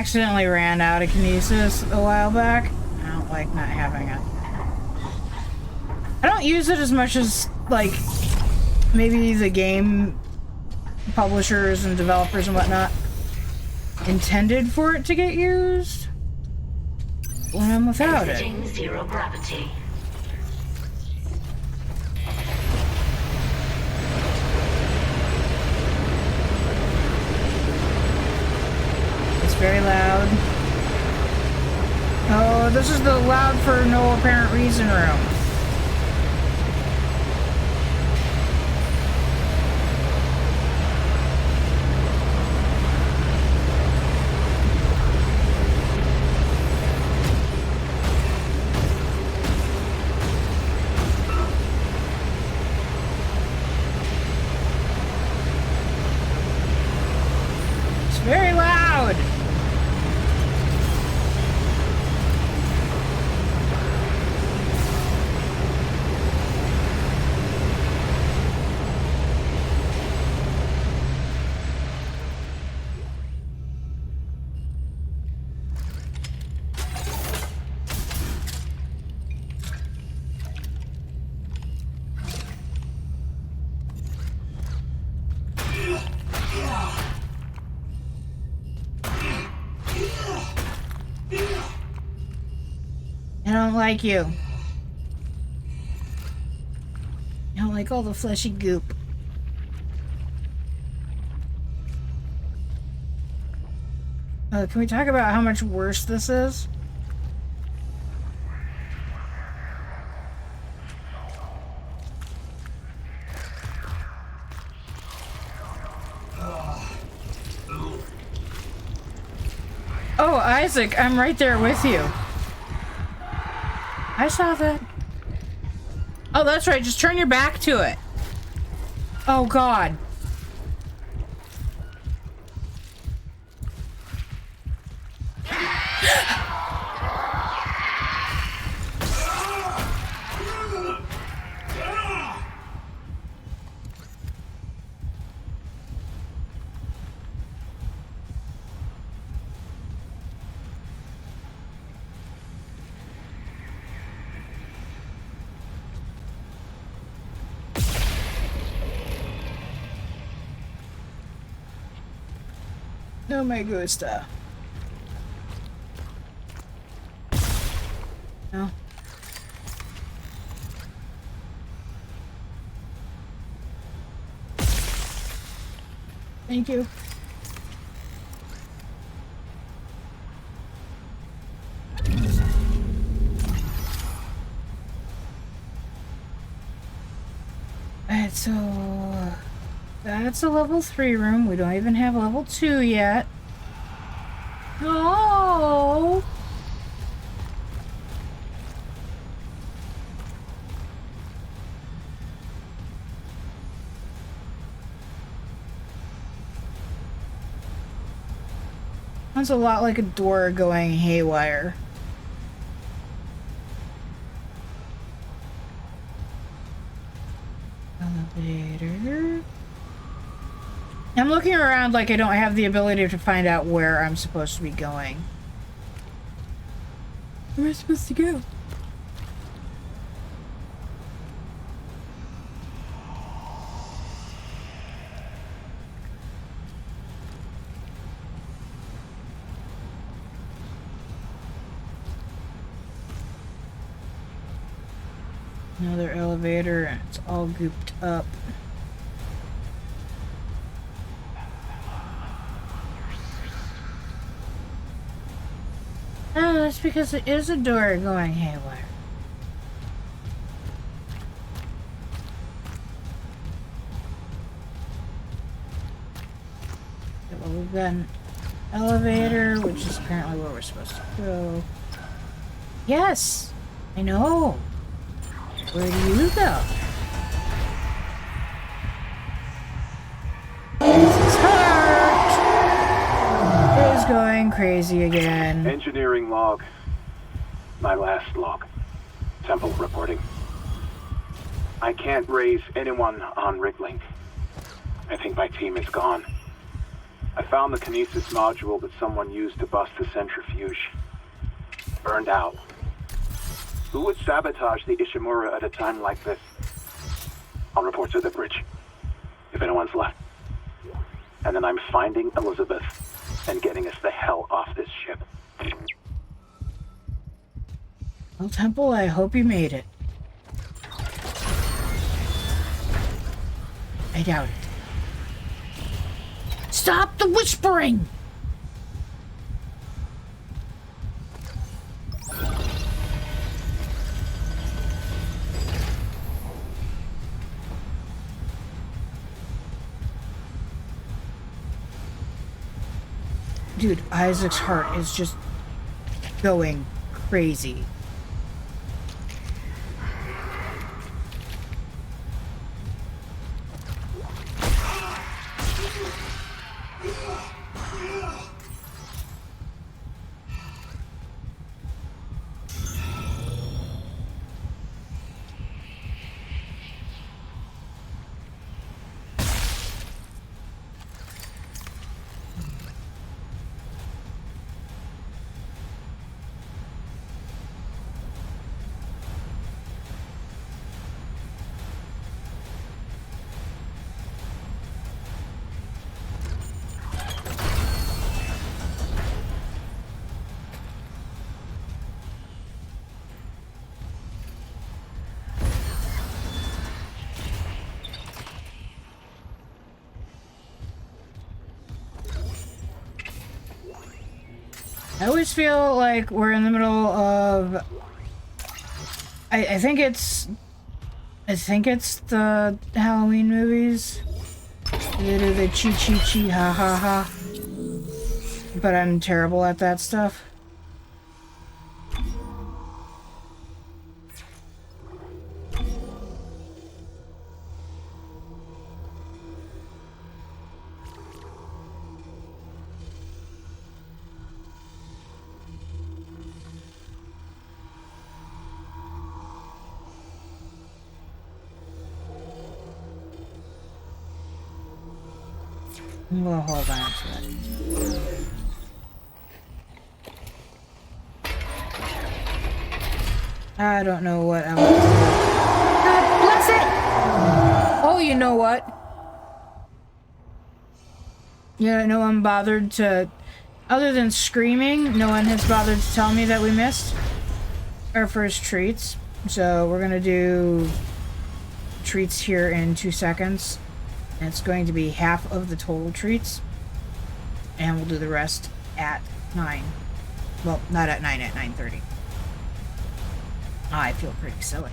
accidentally ran out of kinesis a while back. I don't like not having it. I don't use it as much as, like, maybe the game publishers and developers and whatnot intended for it to get used when I'm without it. Exiting zero gravity. It's very loud. Oh, this is the loud for no apparent reason room. Very loud! I don't like you. I don't like all the fleshy goop. Can we talk about how much worse this is? Oh, Isaac, I'm right there with you. I saw that. Oh, that's right. Just turn your back to it. Oh, God. No me gusta. No. Thank you. Alright, so that's a level 3 room. We don't even have level 2 yet. Oh. Sounds a lot like a door going haywire. Elevator. I'm looking around like I don't have the ability to find out where I'm supposed to be going. Where am I supposed to go? Another elevator, and it's all gooped up. Oh, that's because it is a door going haywire. Okay, well, we've got an elevator, which is apparently where we're supposed to go. Yes! I know! Where do you go? This heart is going crazy again. Engineering log. My last log. Temple reporting. I can't raise anyone on Riglink. I think my team is gone. I found the kinesis module that someone used to bust the centrifuge. Burned out. Who would sabotage the Ishimura at a time like this? I'll report to the bridge, if anyone's left. And then I'm finding Elizabeth and getting us the hell off this ship. Well, Temple, I hope you made it. I doubt it. Stop the whispering! Dude, Isaac's heart is just going crazy. I always feel like we're in the middle of... I think it's the Halloween movies. They do the chi ha ha ha. But I'm terrible at that stuff. We'll hold on to it. I don't know what I want to do. God bless it! Oh, you know what? Yeah, no one bothered to... Other than screaming, no one has bothered to tell me that we missed our first treats. So we're gonna do treats here in 2 seconds. And it's going to be half of the total treats. And we'll do the rest at 9. Well, not at 9, at 9:30. I feel pretty silly.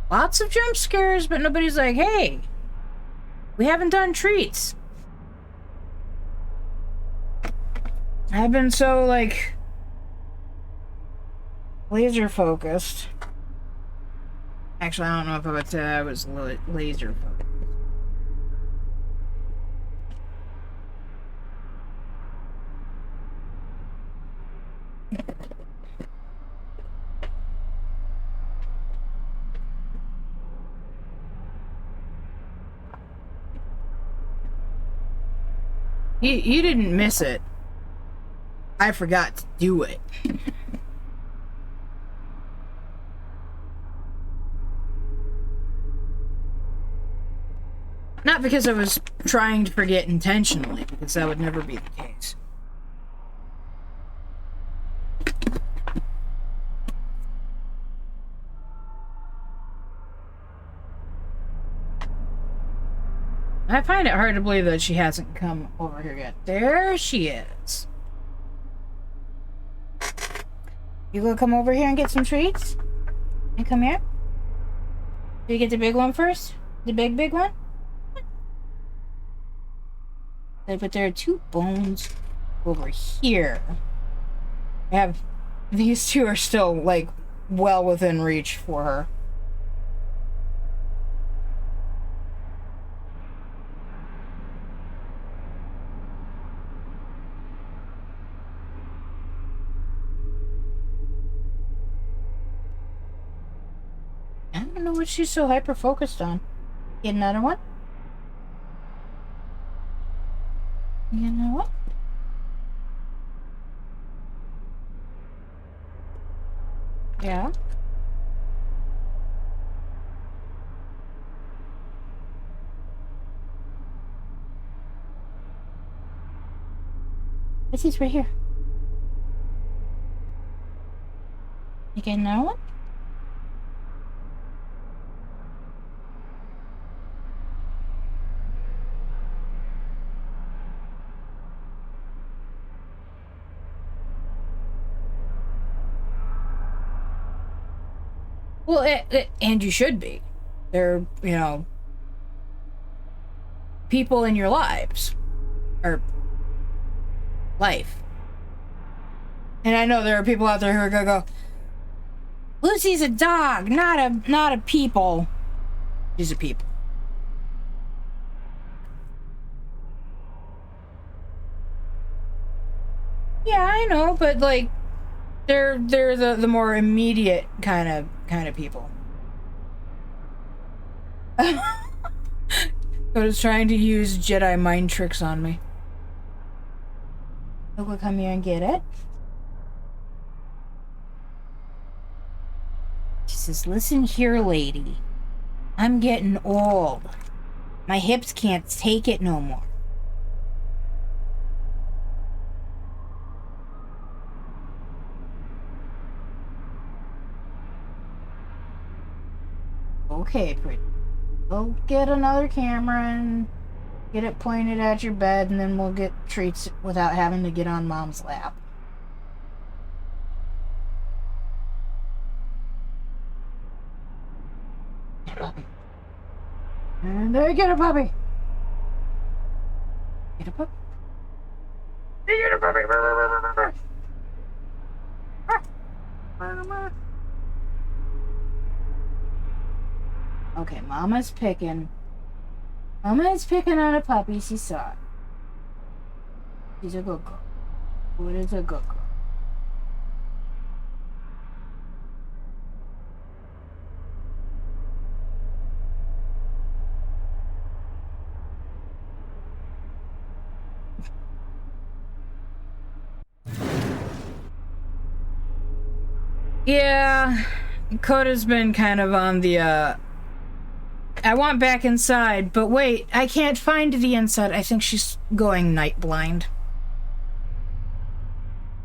Lots of jump scares, but nobody's like, hey, we haven't done treats. I've been so, like... laser focused. Actually, I don't know if I would say I was laser focused. You didn't miss it. I forgot to do it. Not because I was trying to forget intentionally, because that would never be the case. I find it hard to believe that she hasn't come over here yet. There she is. You gonna come over here and get some treats? And come here? Do you get the big one first? The big one? But there are 2 bones over here. I have... These 2 are still, like, well within reach for her. I don't don't know what she's so hyper focused on. Get another one? Get another one? Yeah. This is right here. You get another one? Well, and you should be. They're, you know, people in your lives. Or life. And I know there are people out there who are gonna go, Lucy's a dog, not a people. She's a people. Yeah, I know, but like they're the more immediate kind of people. Coda's trying to use Jedi mind tricks on me. We'll come here and get it. She says, listen here, lady. I'm getting old. My hips can't take it no more. Okay, pretty. We'll get another camera and get it pointed at your bed, and then we'll get treats without having to get on Mom's lap. Get a puppy. And there you get a puppy. Get a puppy. Get a puppy. Okay, Mama's picking. Mama is picking on a puppy she saw. She's a good girl. What is a good girl? Yeah, Coda's been kind of on the, I want back inside, but wait, I can't find the inside. I think she's going night blind.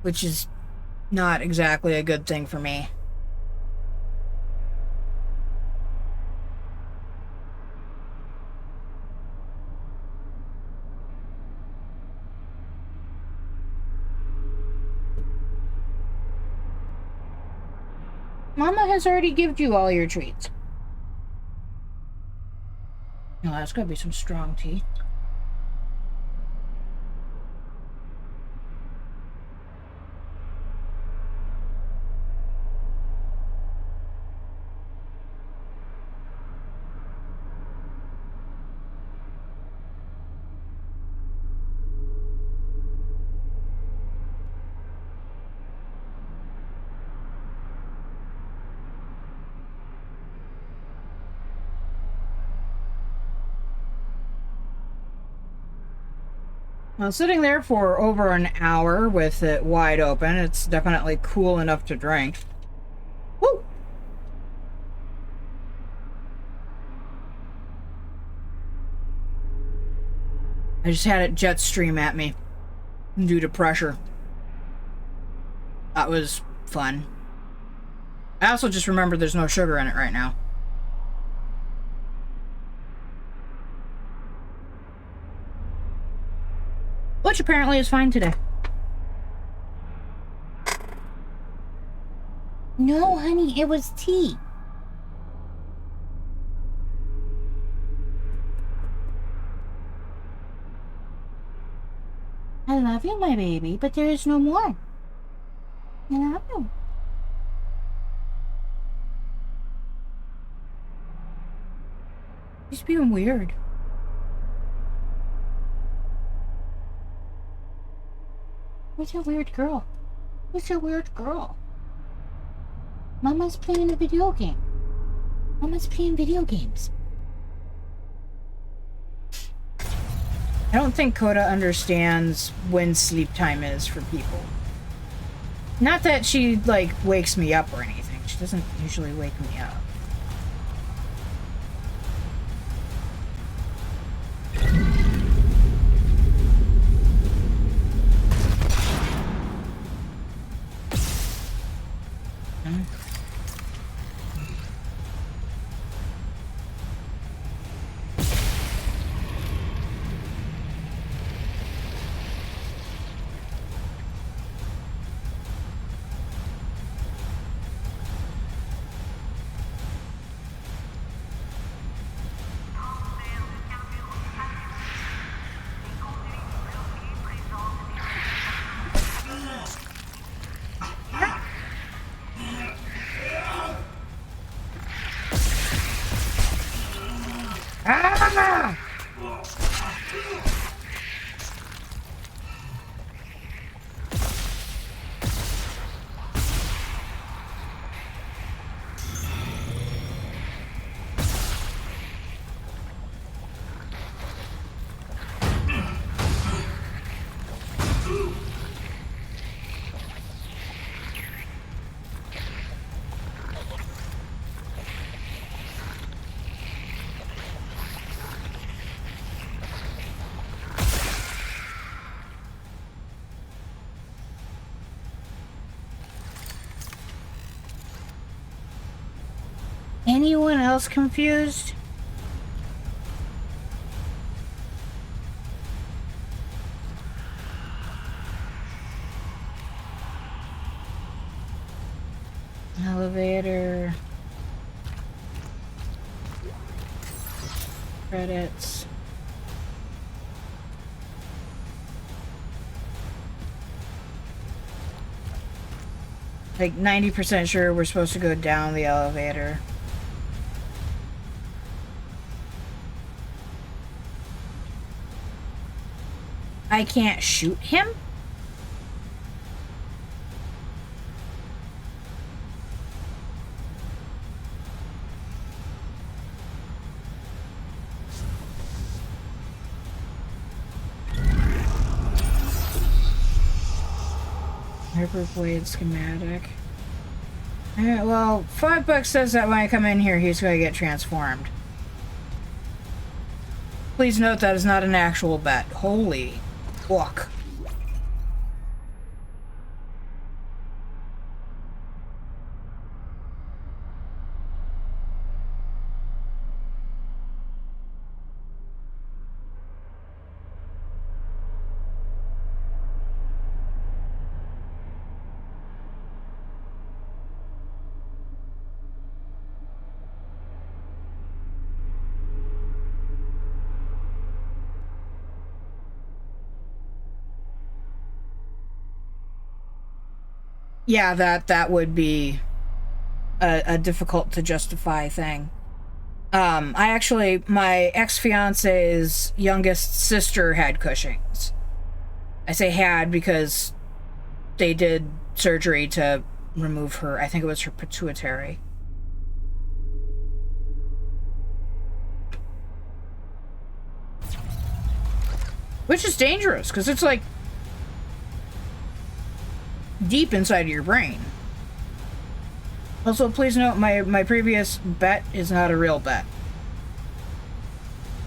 Which is not exactly a good thing for me. Mama has already given you all your treats. No, that's gotta be some strong tea. Well, sitting there for over an hour with it wide open, it's definitely cool enough to drink. Woo! I just had it jet stream at me due to pressure. That was fun. I also just remembered there's no sugar in it right now. Which apparently is fine today. No, honey, it was tea. I love you, my baby, but there is no more. I love you. She's being weird. Who's a weird girl? Who's a weird girl? Mama's playing a video game. Mama's playing video games. I don't think Coda understands when sleep time is for people. Not that she, like, wakes me up or anything. She doesn't usually wake me up. Anyone else confused? Elevator. Credits. Like 90% sure we're supposed to go down the elevator. I can't shoot him? Hyperblade schematic. Alright, well, $5 says that when I come in here, he's going to get transformed. Please note that is not an actual bet. Holy fuck. Yeah, that would be a difficult to justify thing. I actually, my ex-fiance's youngest sister had Cushing's. I say had because they did surgery to remove her, I think it was her pituitary. Which is dangerous, because it's like deep inside of your brain. Also, please note my previous bet is not a real bet.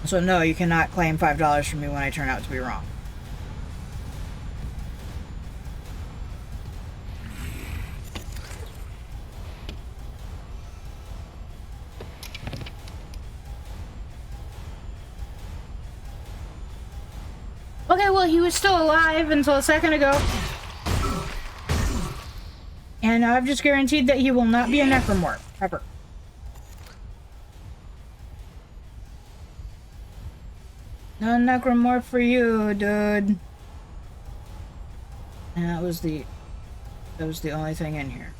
So no, you cannot claim $5 from me when I turn out to be wrong. Okay, well, he was still alive until a second ago. And I've just guaranteed that he will not be a necromorph, ever. No necromorph for you, dude. And that was the only thing in here.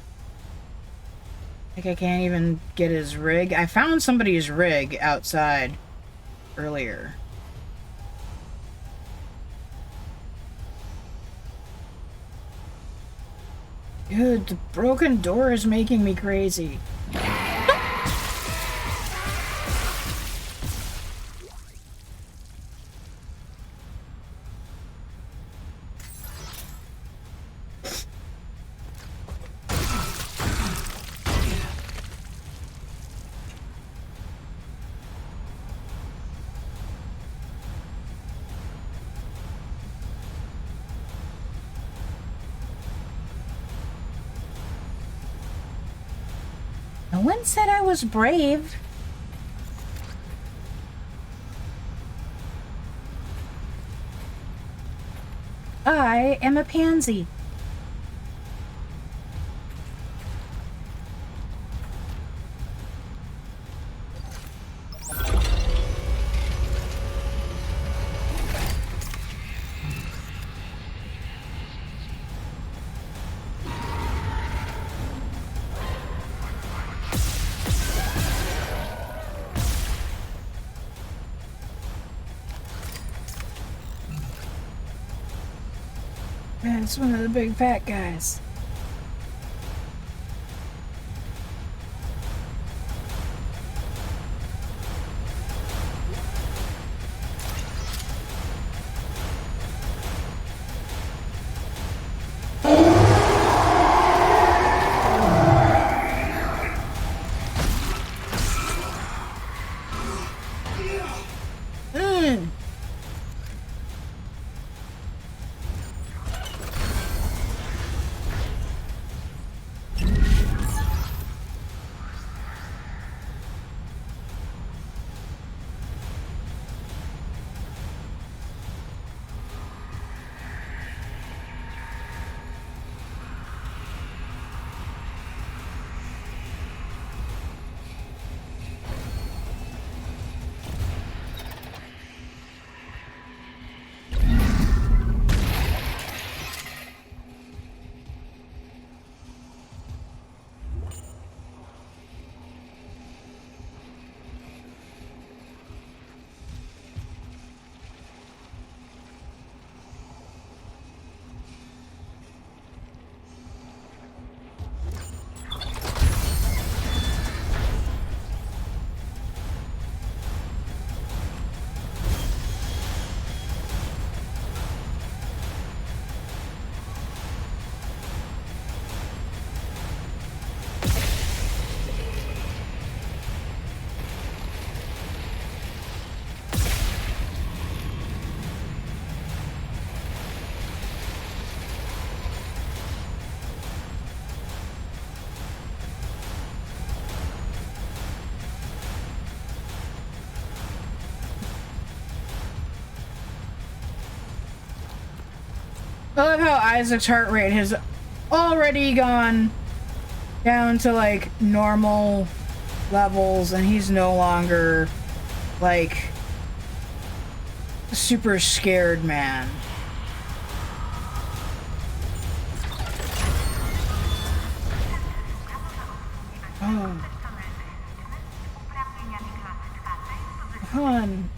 Like, I can't even get his rig. I found somebody's rig outside earlier. Dude, the broken door is making me crazy. No one said I was brave. I am a pansy. That's one of the big fat guys. I love how Isaac's heart rate has already gone down to like normal levels and he's no longer like super scared man. Oh. Fun.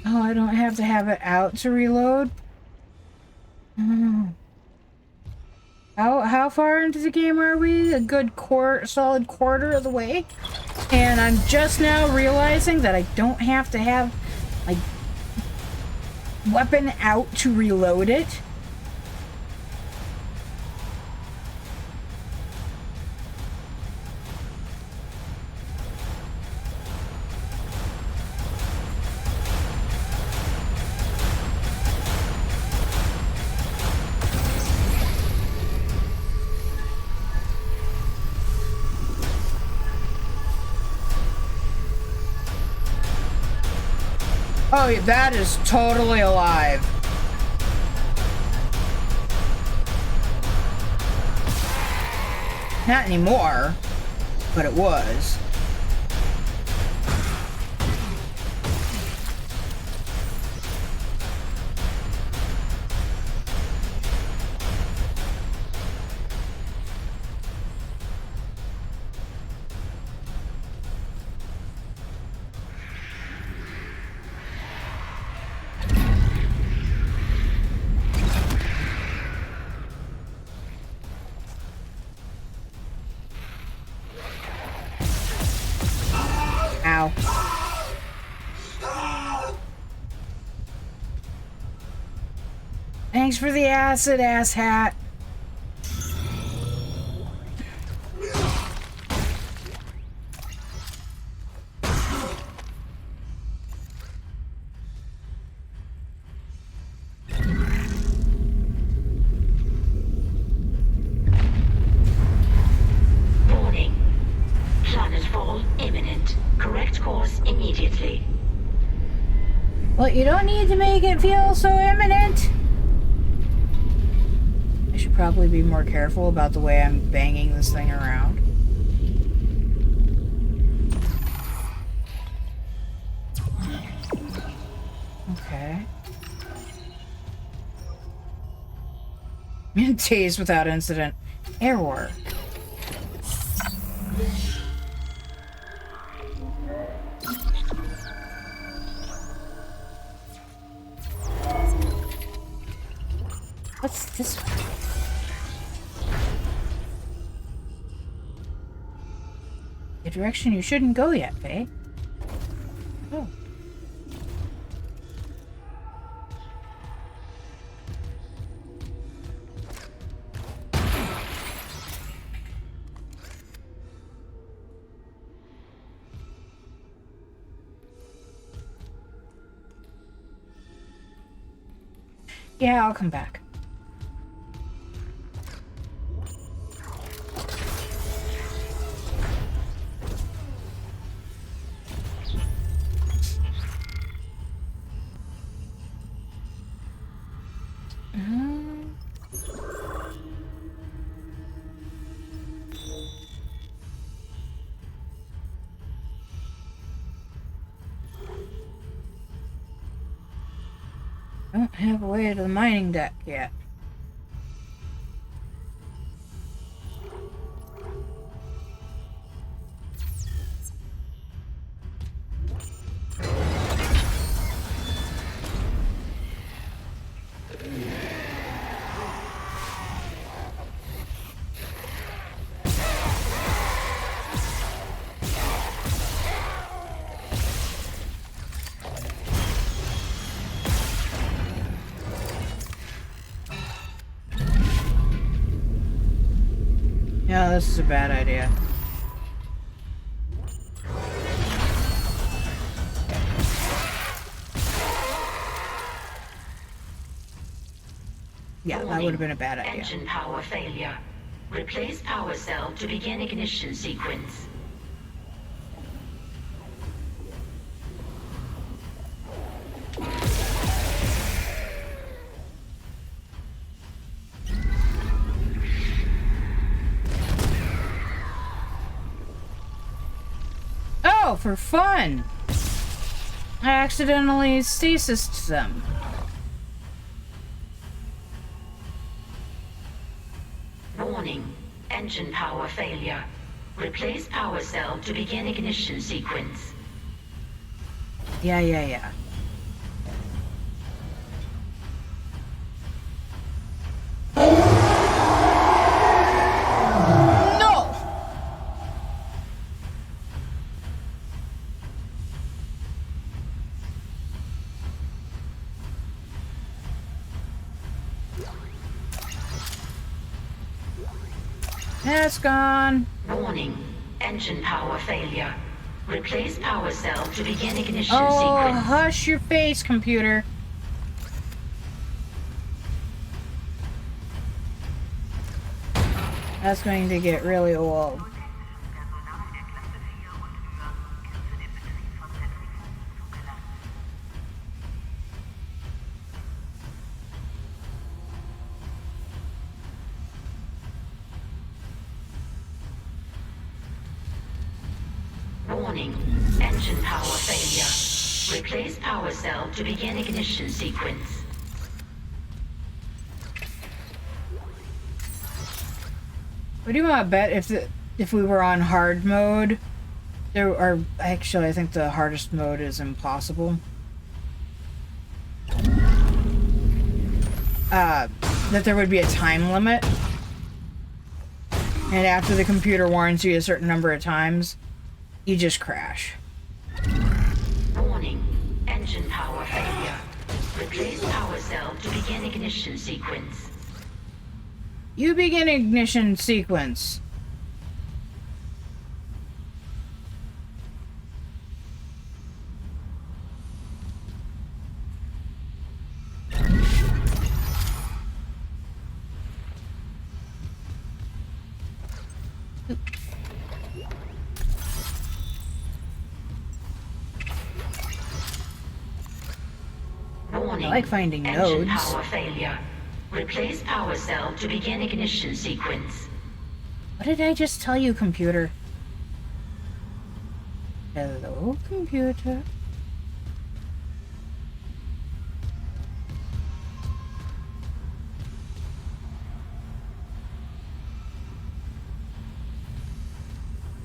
Oh, I don't have to have it out to reload? How far into the game are we? A good solid quarter of the way? And I'm just now realizing that I don't have to have my weapon out to reload it. Oh, yeah, that is totally alive. Not anymore, but it was. Ow. Thanks for the acid, asshat. Well, you don't need to make it feel so imminent. I should probably be more careful about the way I'm banging this thing around. Okay. Tase without incident. Error. What's this one? The direction you shouldn't go yet, Faye. Oh. Yeah, I'll come back. Don't have a way to the mining deck yet. No, this is a bad idea. Yeah, that would have been a bad idea. Engine power failure. Replace power cell to begin ignition sequence. Oh, for fun! I accidentally stasised them. Warning. Engine power failure. Replace power cell to begin ignition sequence. Yeah. No! That's gone. Warning. Engine power failure. Replace power cell to begin ignition Oh, sequence. hush your face, computer. That's going to get really old. Warning. Engine power failure. Replace power cell to begin ignition sequence. What do you want to bet if we were on hard mode? There are actually, I think the hardest mode is impossible. That there would be a time limit, and after the computer warns you a certain number of times, you just crash. Warning. Engine power failure. Replace power cell to begin ignition sequence. You begin ignition sequence. like finding Engine nodes. power failure. Replace power cell to begin ignition sequence. What did I just tell you, computer? Hello, computer.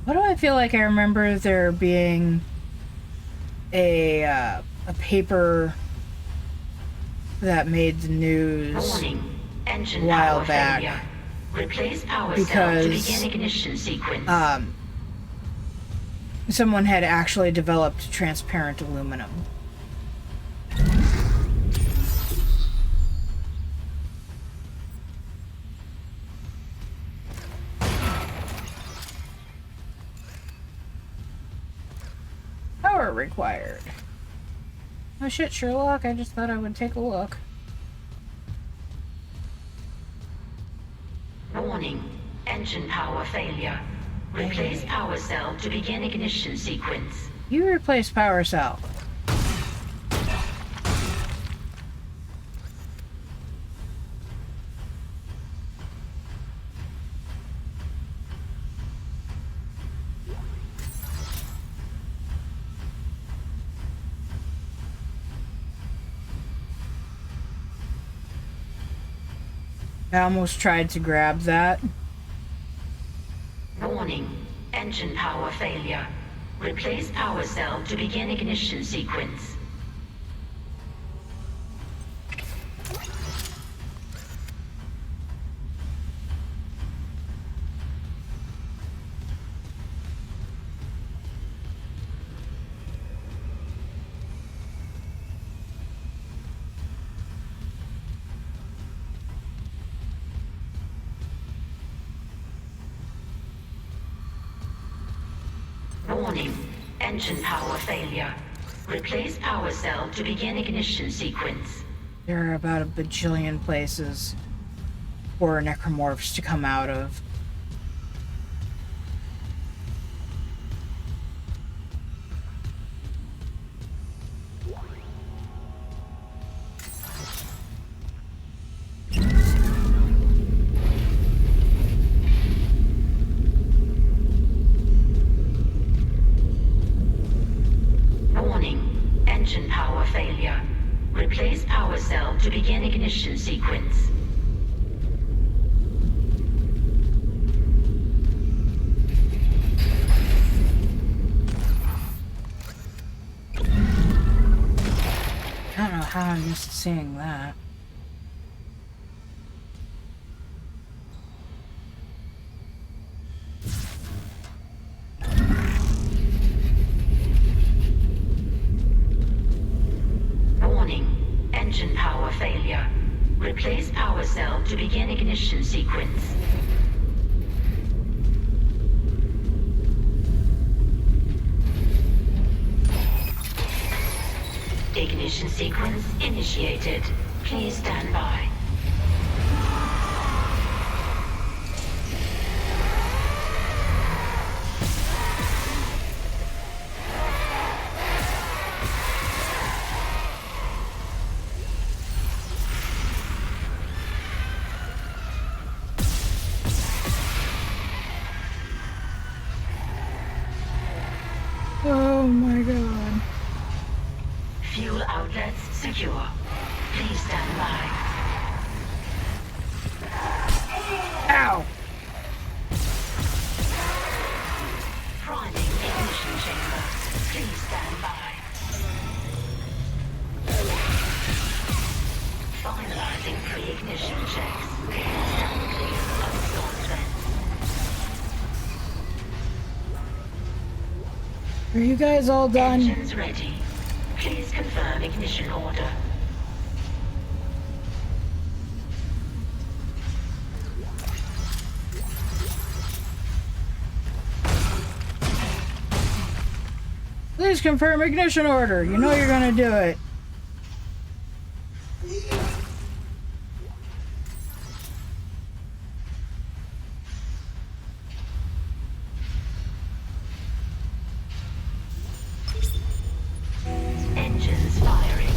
Why do I feel like I remember there being a paper that made the news Warning. Engine a while power back failure. Replace power cell to because begin ignition sequence. someone had actually developed transparent aluminum. Power required. Oh shit, Sherlock, I just thought I would take a look. Warning. Engine power failure. Replace power cell to begin ignition sequence. You replace power cell. I almost tried to grab that. Warning. Engine power failure. Replace power cell to begin ignition sequence. Warning. Engine power failure. Replace power cell to begin ignition sequence. There are about a bajillion places for necromorphs to come out of. Warning. Engine power failure. Replace power cell to begin ignition sequence. I don't know how I'm used to seeing that. Warning. Engine power failure. Replace power cell to begin ignition sequence. Ignition sequence initiated. Please stand by. Oh my god. Fuel outlets secure. Please stand by. Ow! Priming ignition chamber. Please stand by. Finalizing pre-ignition checks. Stand clear of exhaust vents. Are you guys all done? Engines ready. Please confirm ignition order. Please confirm ignition order. You know you're gonna do it. Engines firing.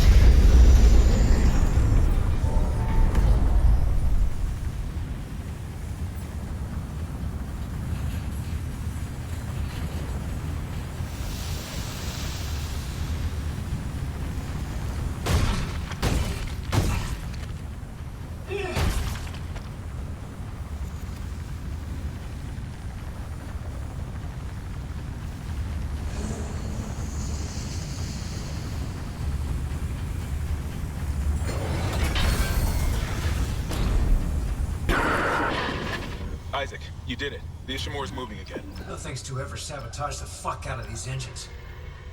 Isaac, you did it. The Ishimura's moving again. No thanks to whoever sabotaged the fuck out of these engines.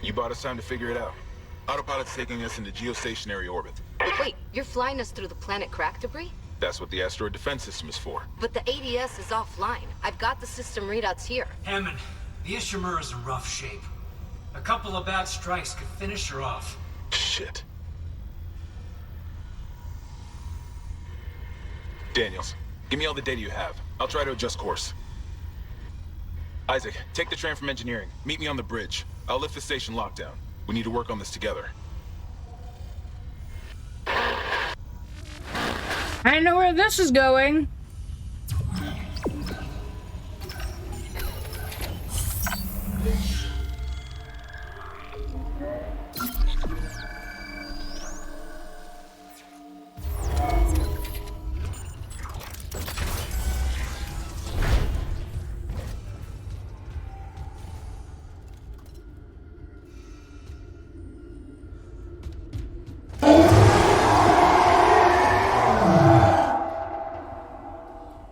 You bought us time to figure it out. Autopilot's taking us into geostationary orbit. Wait, you're flying us through the planet crack debris? That's what the asteroid defense system is for. But the ADS is offline. I've got the system readouts here. Hammond, the Ishimura's in rough shape. A couple of bad strikes could finish her off. Shit. Daniels, give me all the data you have. I'll try to adjust course. Isaac, take the train from engineering. Meet me on the bridge. I'll lift the station lockdown. We need to work on this together. I know where this is going.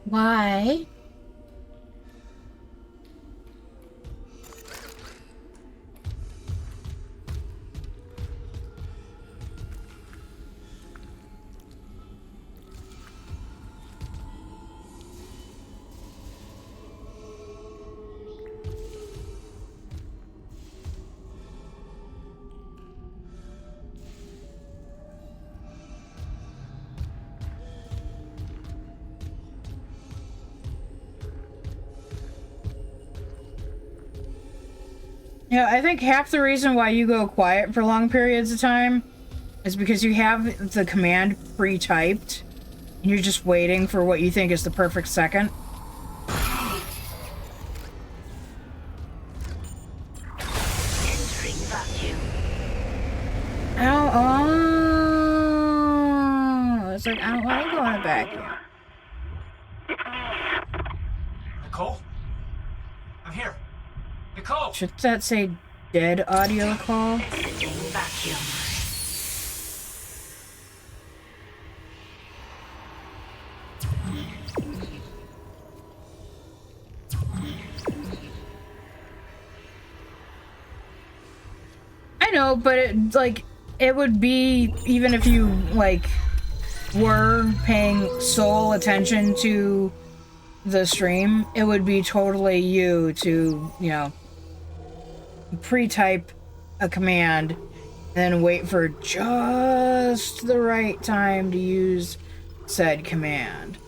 Why? Yeah, I think half the reason why you go quiet for long periods of time is because you have the command pre-typed and you're just waiting for what you think is the perfect second. Entering vacuum. Ow, oh, it's like, I don't want to go in a vacuum. Nicole? I'm here. Nicole! Should that say dead audio call? Exiting vacuum. I know, but it, like, it would be, even if you, like, were paying sole attention to the stream, it would be totally you to, you know, pre-type a command and then wait for just the right time to use said command.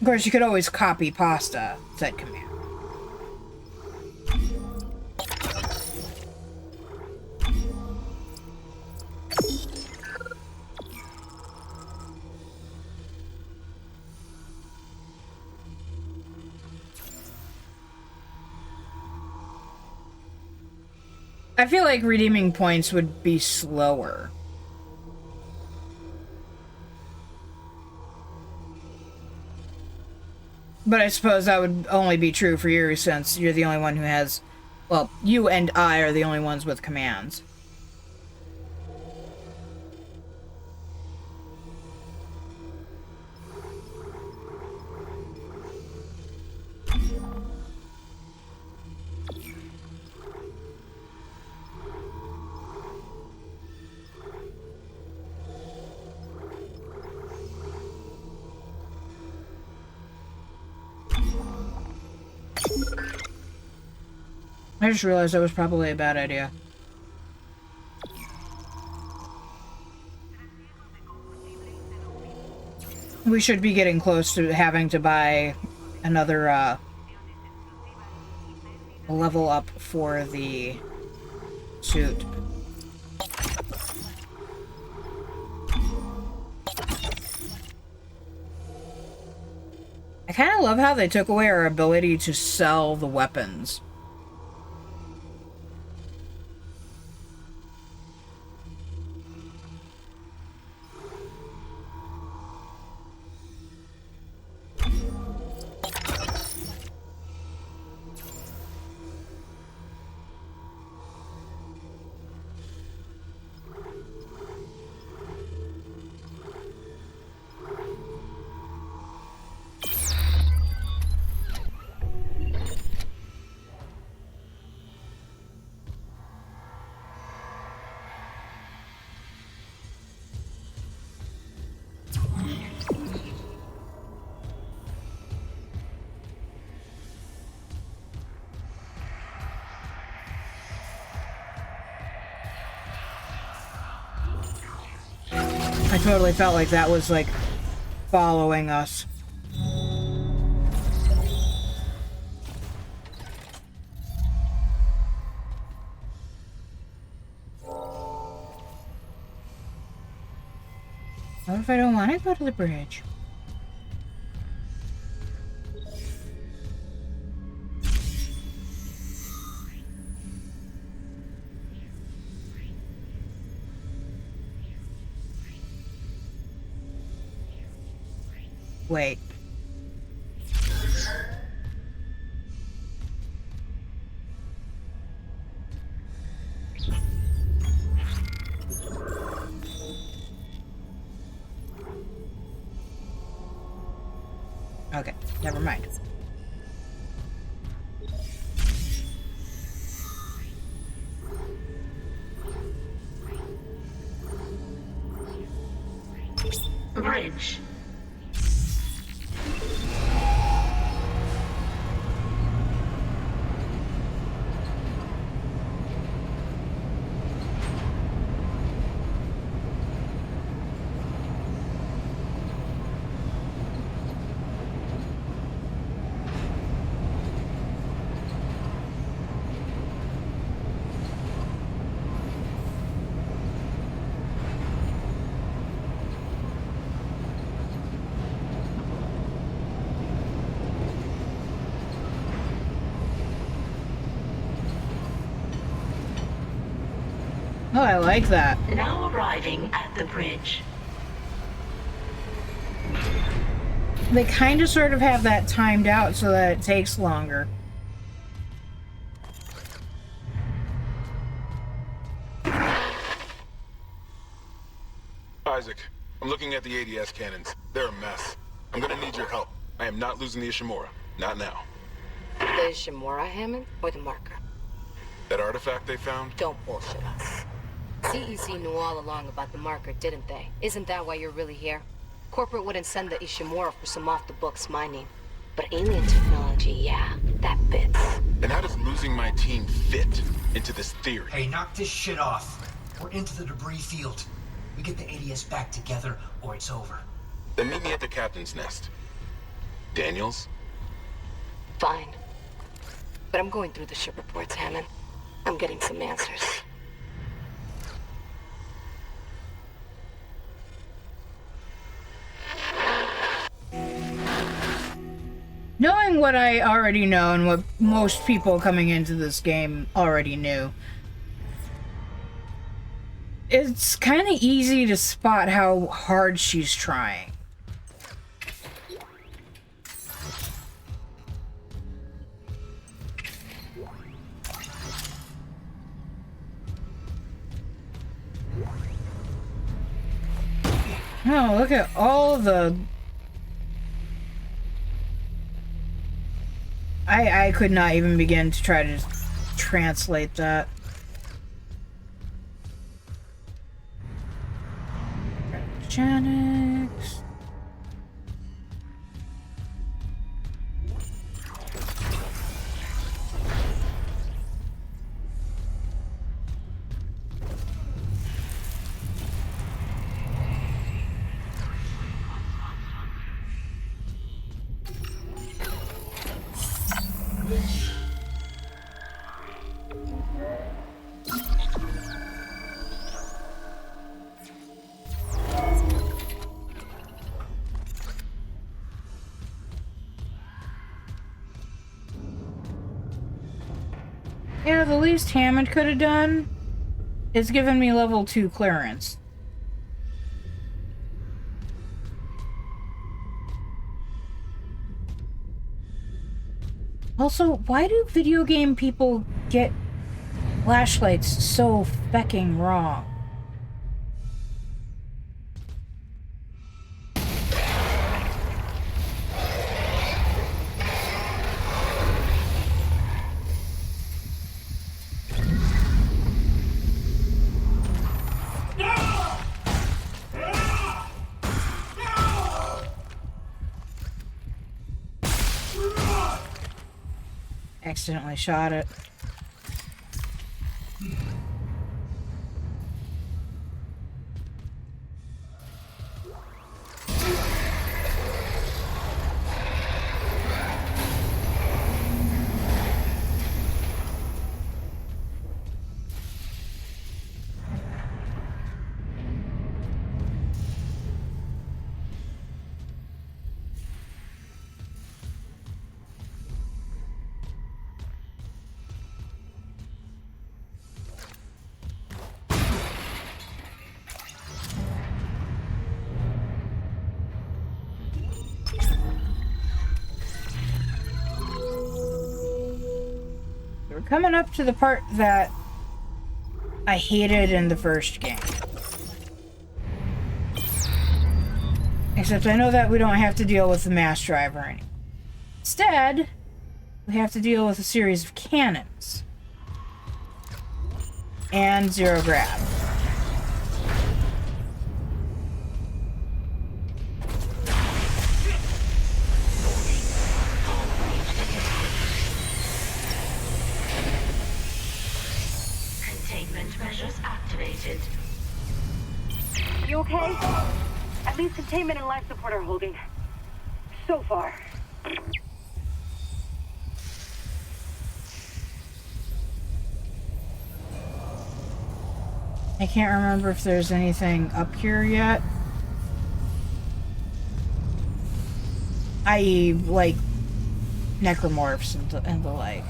Of course, you could always copy pasta said command. I feel like redeeming points would be slower. But I suppose that would only be true for you since you're the only one who has... Well, you and I are the only ones with commands. I just realized that was probably a bad idea. We should be getting close to having to buy another level up for the suit. I kind of love how they took away our ability to sell the weapons. I totally felt like that was like following us. What if I don't want to go to the bridge? Wait. Okay, never mind. Bridge. Oh, I like that. Now arriving at the bridge. They kind of sort of have that timed out so that it takes longer. Isaac, I'm looking at the ADS cannons. They're a mess. I'm gonna need your help. I am not losing the Ishimura. Not now. The Ishimura, Hammond, or the marker? That artifact they found? Don't bullshit us. CEC knew all along about the marker, didn't they? Isn't that why you're really here? Corporate wouldn't send the Ishimura for some off-the-books mining. But alien technology, yeah, that fits. And how does losing my team fit into this theory? Hey, knock this shit off. We're into the debris field. We get the ADS back together, or it's over. Then meet me at the captain's nest. Daniels? Fine. But I'm going through the ship reports, Hammond. I'm getting some answers. Knowing what I already know and what most people coming into this game already knew, it's kind of easy to spot how hard she's trying. Oh, look at all the... I could not even begin to try to translate that. Cryogenics. Yeah, the least Hammond could have done is given me level 2 clearance. Also, why do video game people get flashlights so fecking wrong? Accidentally shot it. coming up to the part that I hated in the first game. Except I know that we don't have to deal with the mass driver anymore. Instead, we have to deal with a series of cannons. And zero grab. Containment measures activated. You okay? At least containment and life support are holding. So far. I can't remember if there's anything up here yet. I.e., like, necromorphs and the like.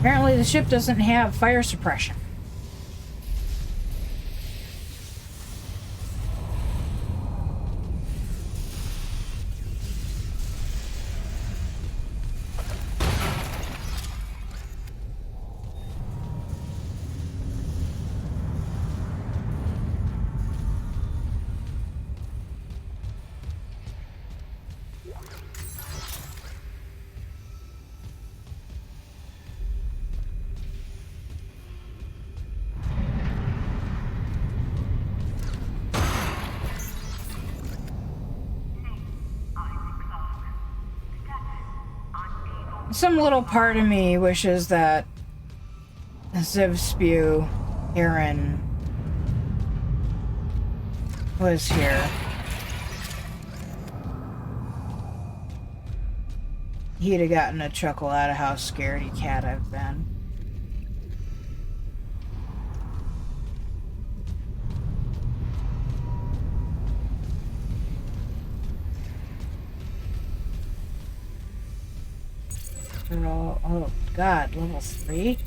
Apparently the ship doesn't have fire suppression. Some little part of me wishes that Ziv Spew Aaron was here. He'd have gotten a chuckle out of how scaredy cat I've been. Oh god, level 3?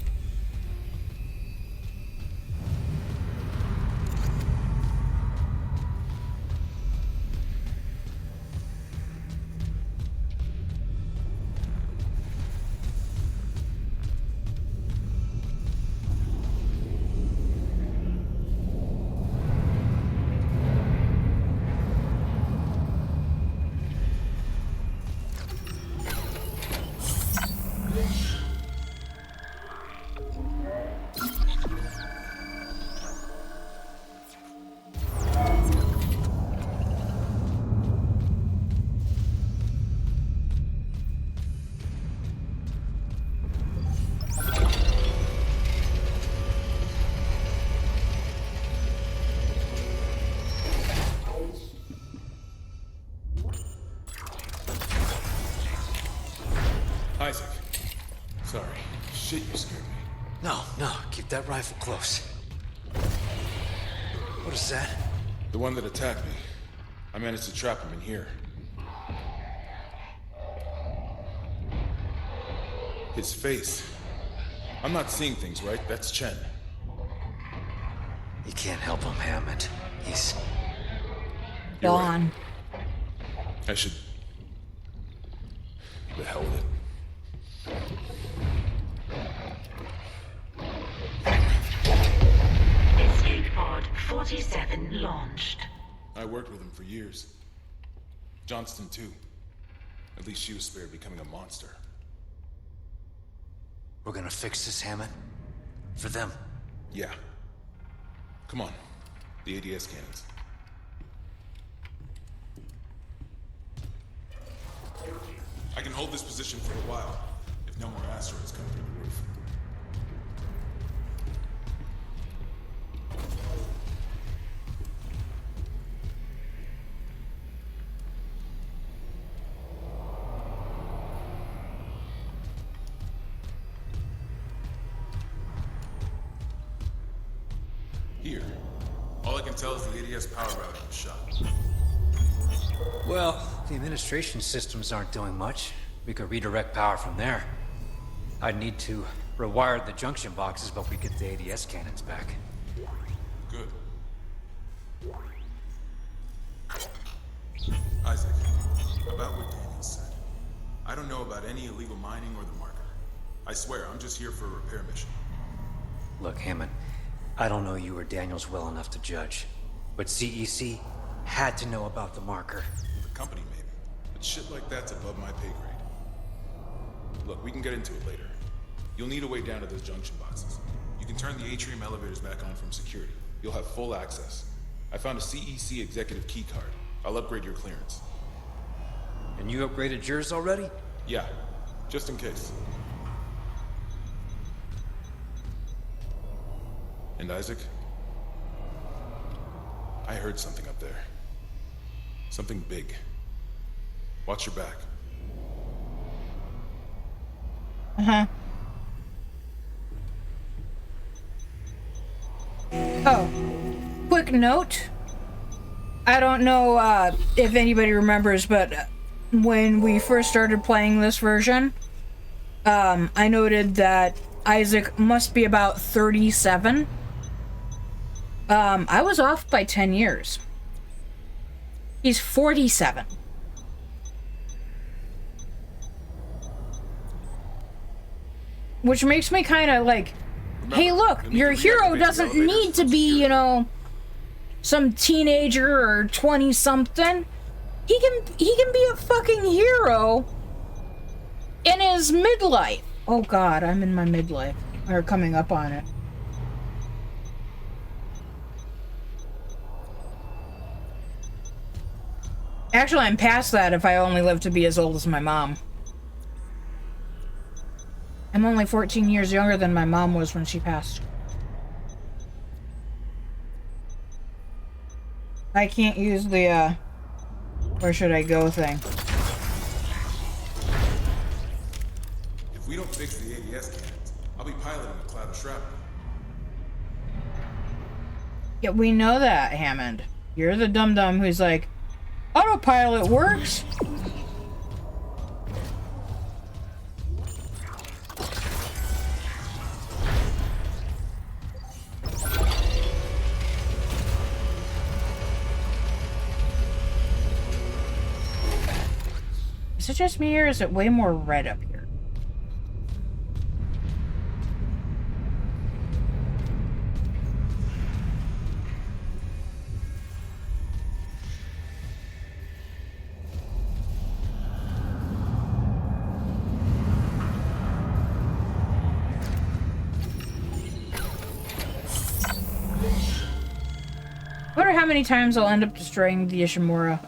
Isaac. Sorry. Shit, you scared me. No, keep that rifle close. What is that? The one that attacked me. I managed to trap him in here. His face. I'm not seeing things, right? That's Chen. You can't help him, Hammond. He's... Gone. Right. I should... The hell with it. Escape pod 47 launched. I worked with him for years. Johnston, too. At least she was spared becoming a monster. We're gonna fix this, Hammond? For them? Yeah. Come on. The ADS cannons. I can hold this position for a while, if no more asteroids come through the roof. Here. All I can tell is the ADS power router was shot. Well, the administration systems aren't doing much. We could redirect power from there. I'd need to rewire the junction boxes, but we get the ADS cannons back. Good. About what Daniel said. I don't know about any illegal mining or the marker. I swear, I'm just here for a repair mission. Look, Hammond, I don't know you or Daniels well enough to judge, but CEC had to know about the marker. The company, maybe. But shit like that's above my pay grade. Look, we can get into it later. You'll need a way down to those junction boxes. You can turn the atrium elevators back on from security. You'll have full access. I found a CEC executive key card. I'll upgrade your clearance. And you upgraded yours already? Yeah, just in case. And Isaac? I heard something up there. Something big. Watch your back. Uh-huh. Oh, quick note. I don't know if anybody remembers, but when we first started playing this version, I noted that Isaac must be about 37. I was off by 10 years. He's 47. Which makes me kind of like, hey, look, your hero doesn't need to be, you know, some teenager or 20-something. He can be a fucking hero in his midlife. Oh God, I'm in my midlife. Or coming up on it. Actually, I'm past that if I only live to be as old as my mom. I'm only 14 years younger than my mom was when she passed. I can't use the, where should I go thing. If we don't fix the ADS cannons, I'll be piloting a cloud of shrapnel. Yeah, we know that, Hammond. You're the dum-dum who's like, autopilot works! Is it just me or is it way more red up here? I wonder how many times I'll end up destroying the Ishimura.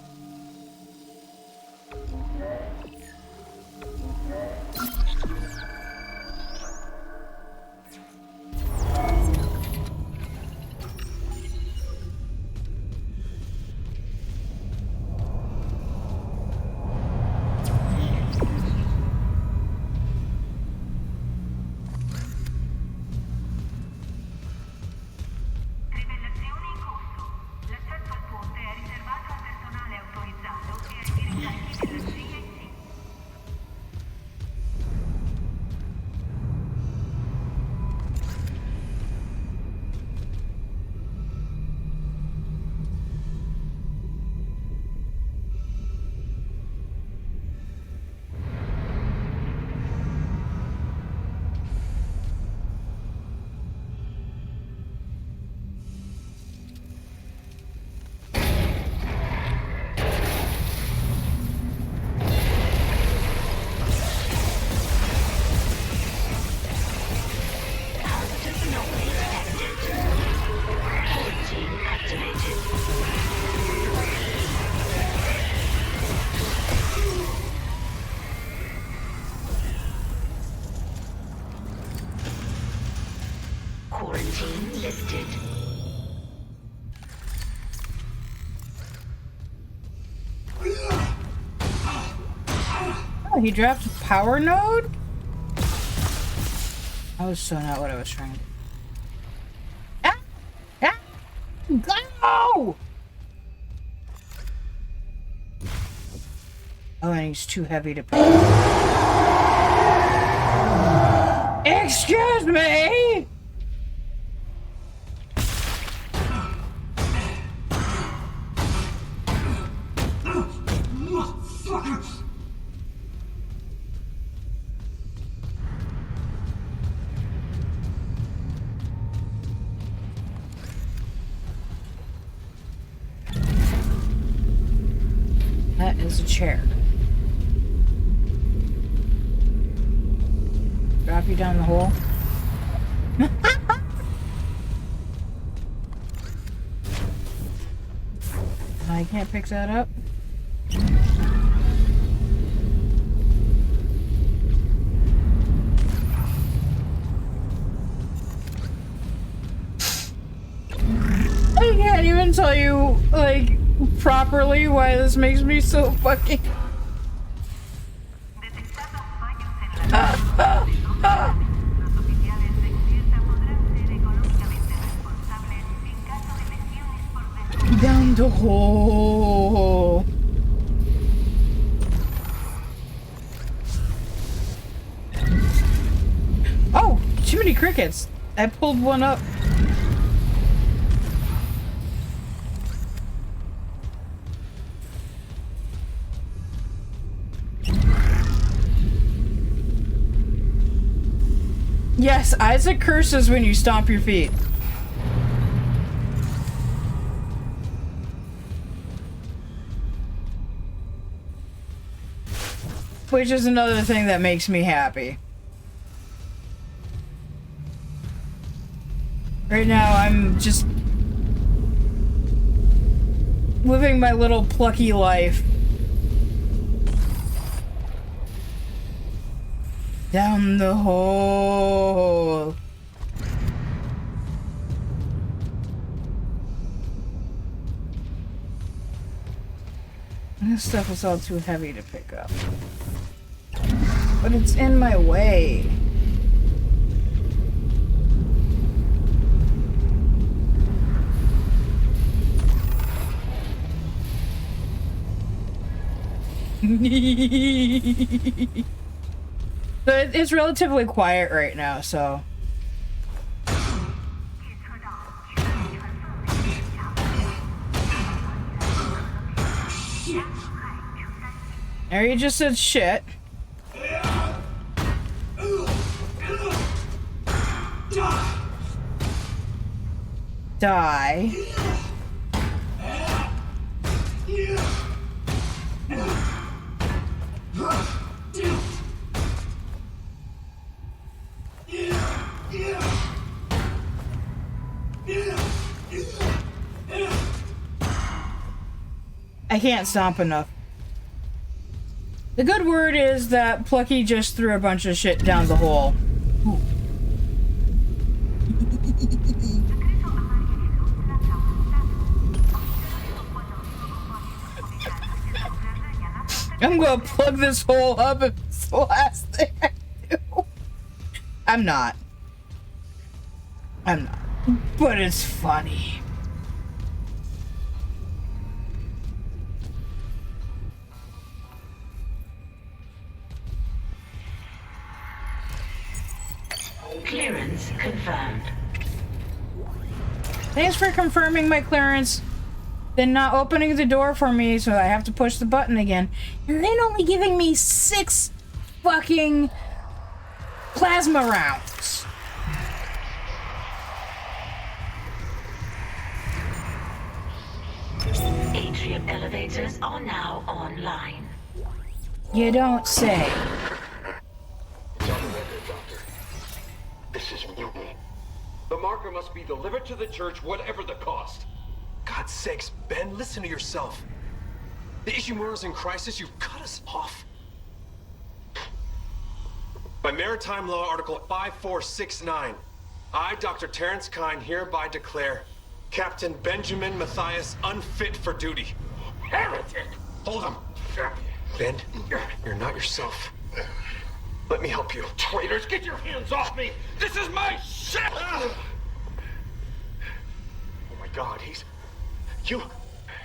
Quarantine lifted. Oh, he dropped a power node? That was so not what I was trying to do. Ah! Ah! Go! Oh, and he's too heavy to pick. Excuse me! There's a chair. Drop you down the hole. I can't pick that up. I can't even tell you, like, properly why this makes me so fucking... Down the hole. Oh, too many crickets. I pulled one up. Yes, Isaac curses when you stomp your feet. Which is another thing that makes me happy. Right now, I'm just living my little plucky life. Down the hole. This stuff is all too heavy to pick up. But it's in my way. But it's relatively quiet right now, so. There, you just said shit. Die. I can't stomp enough. The good word is that Plucky just threw a bunch of shit down the hole. I'm gonna plug this hole up if it's the last thing I do. I'm not. But it's funny. Clearance confirmed. Thanks for confirming my clearance. Then not opening the door for me, so I have to push the button again. And then only giving me 6 fucking plasma rounds. Atrium elevators are now online. You don't say. This is mutiny. The marker must be delivered to the church, whatever the cost. God's sakes, Ben, listen to yourself. The Ishimura's in crisis, you've cut us off. By Maritime Law Article 5469, I, Dr. Terrence Kine, hereby declare Captain Benjamin Matthias unfit for duty. Heretic! Hold him! Ben, you're not yourself. Let me help you. Traitors, get your hands off me! This is my ship! Oh my God, You...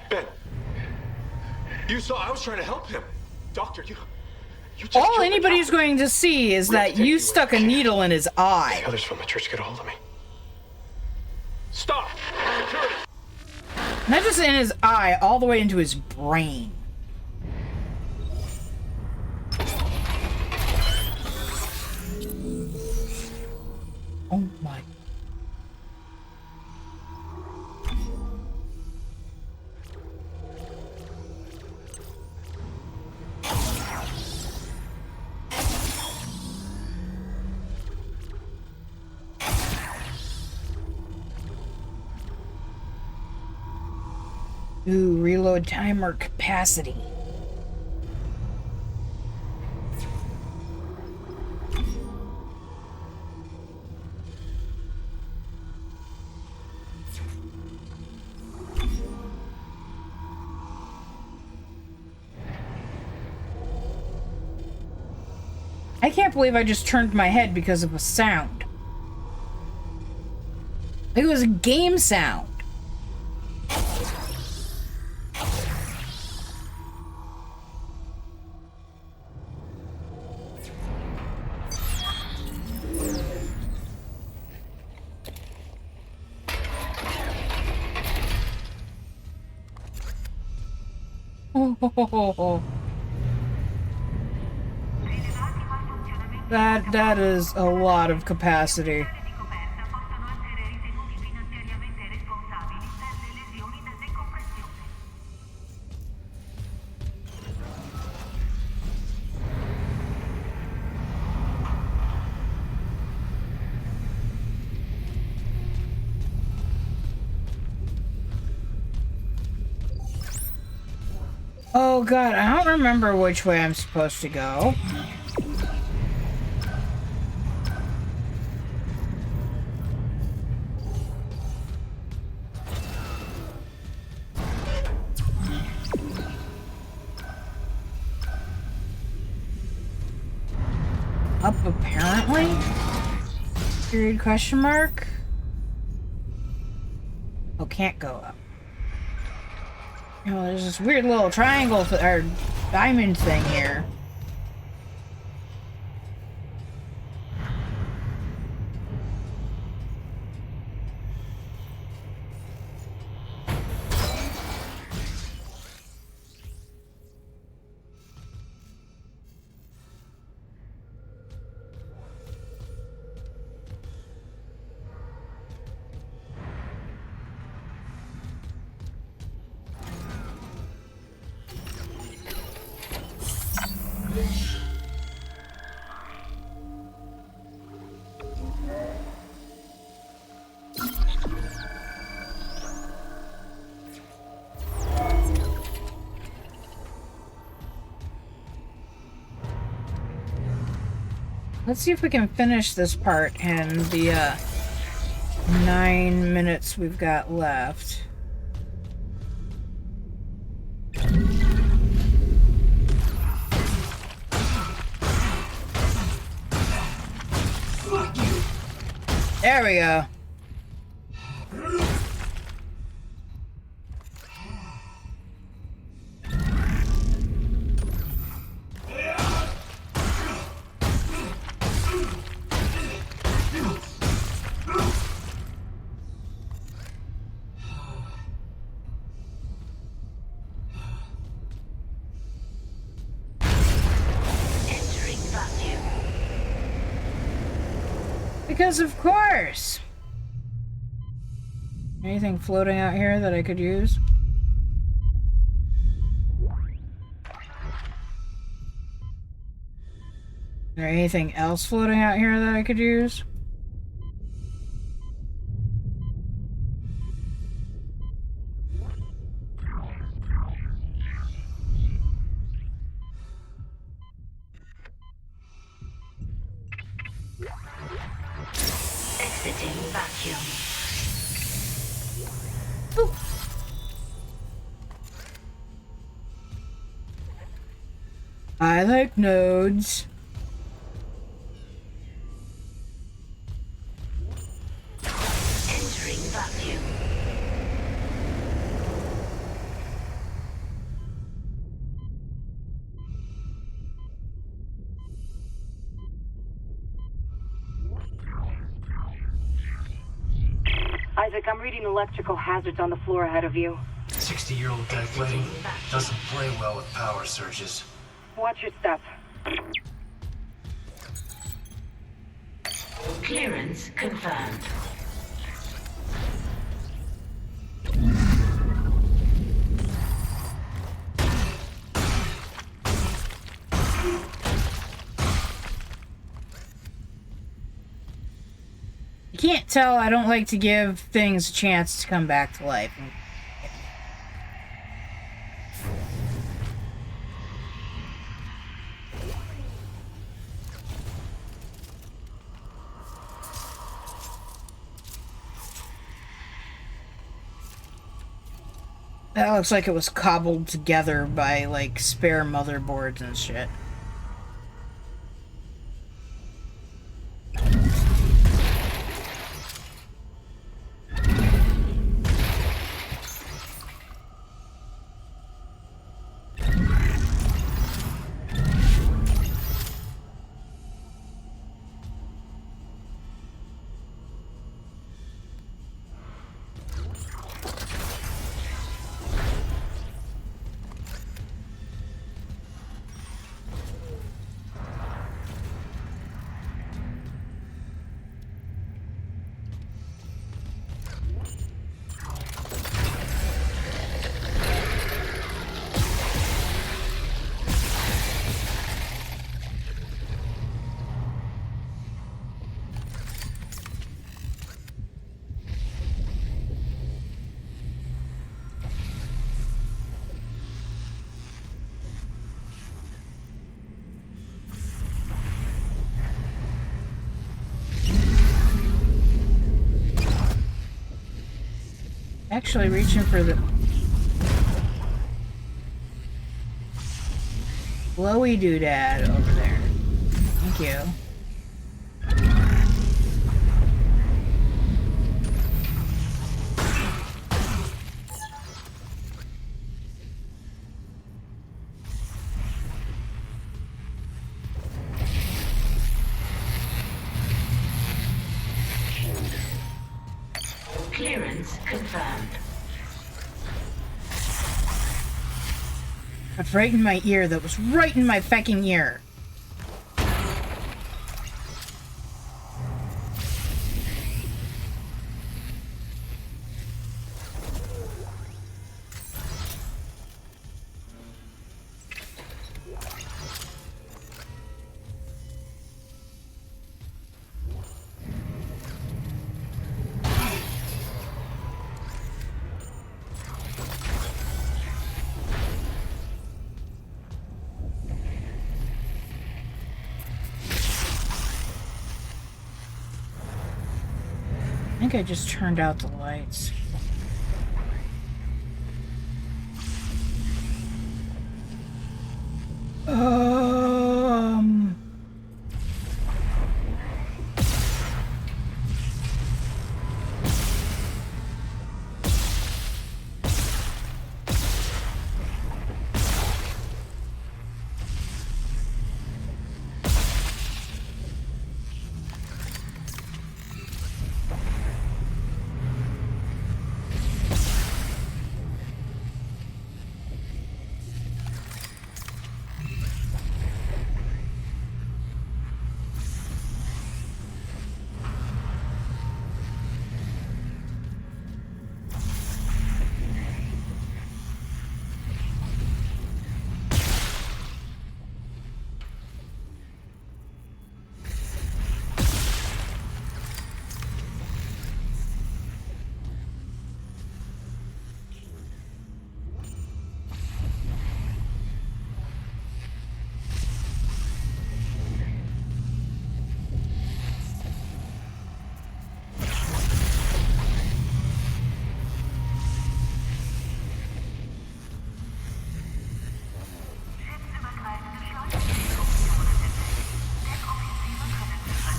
Ben. You saw I was trying to help him. Doctor, you just all anybody's going to see is that you stuck a needle in his eye. The others from the church get a hold of me. Stop! Security! Not just in his eye, all the way into his brain. Oh my. Ooh, reload timer capacity. I can't believe I just turned my head because of a sound. It was a game sound. Oh. That is a lot of capacity. Oh god, I don't remember which way I'm supposed to go. Up, apparently? Period question mark? Oh, can't go up. You know, there's this weird little triangle or diamond thing here. Let's see if we can finish this part in the 9 minutes we've got left. There we go. Because of course. Anything floating out here that I could use? Is there anything else floating out here that I could use? Exiting vacuum. Ooh. I like nodes. Entering vacuum. Isaac, I'm reading electrical hazards on the floor ahead of you. 60-year-old deck lighting doesn't play well with power surges. Watch your step. Clearance confirmed. You can't tell I don't like to give things a chance to come back to life. That looks like it was cobbled together by, like, spare motherboards and shit. Actually reaching for the glowy doodad over there. Thank you. Clearance confirmed. That's right in my ear. That was right in my fucking ear. I think I just turned out the lights.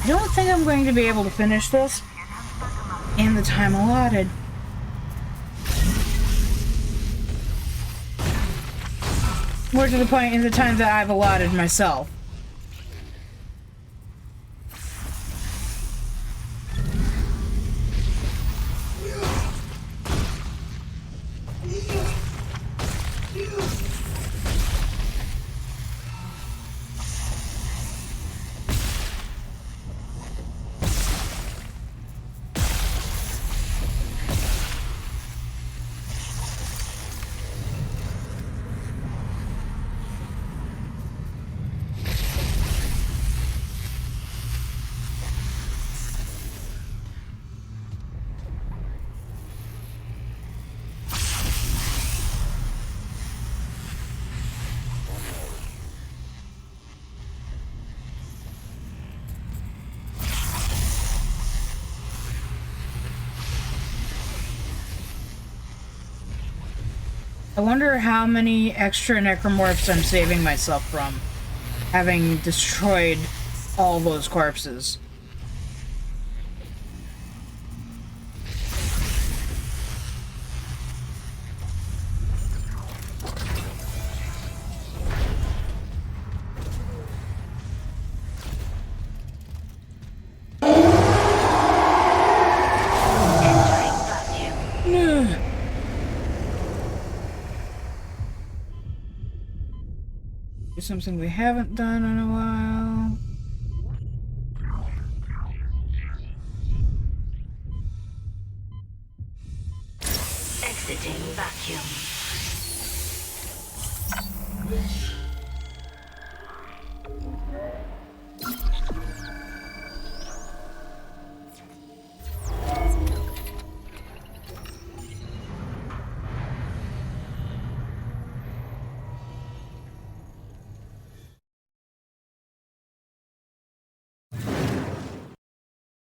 I don't think I'm going to be able to finish this in the time allotted. More to the point, in the time that I've allotted myself. I wonder how many extra necromorphs I'm saving myself from, having destroyed all those corpses. Do something we haven't done in a while. Exiting vacuum.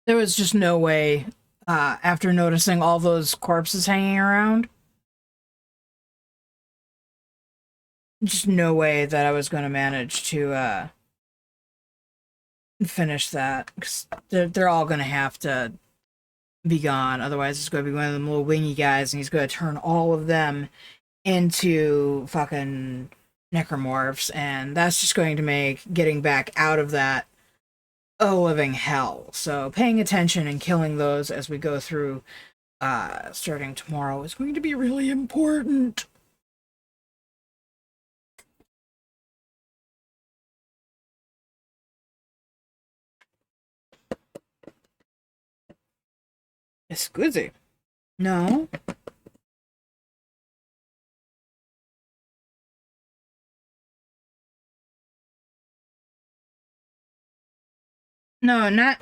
There was just no way, after noticing all those corpses hanging around, just no way that I was going to manage to finish that. 'Cause they're all going to have to be gone. Otherwise, it's going to be one of them little wingy guys, and he's going to turn all of them into fucking necromorphs, and that's just going to make getting back out of that a living hell. So paying attention and killing those as we go through starting tomorrow is going to be really important. Squizzy. No. No, not...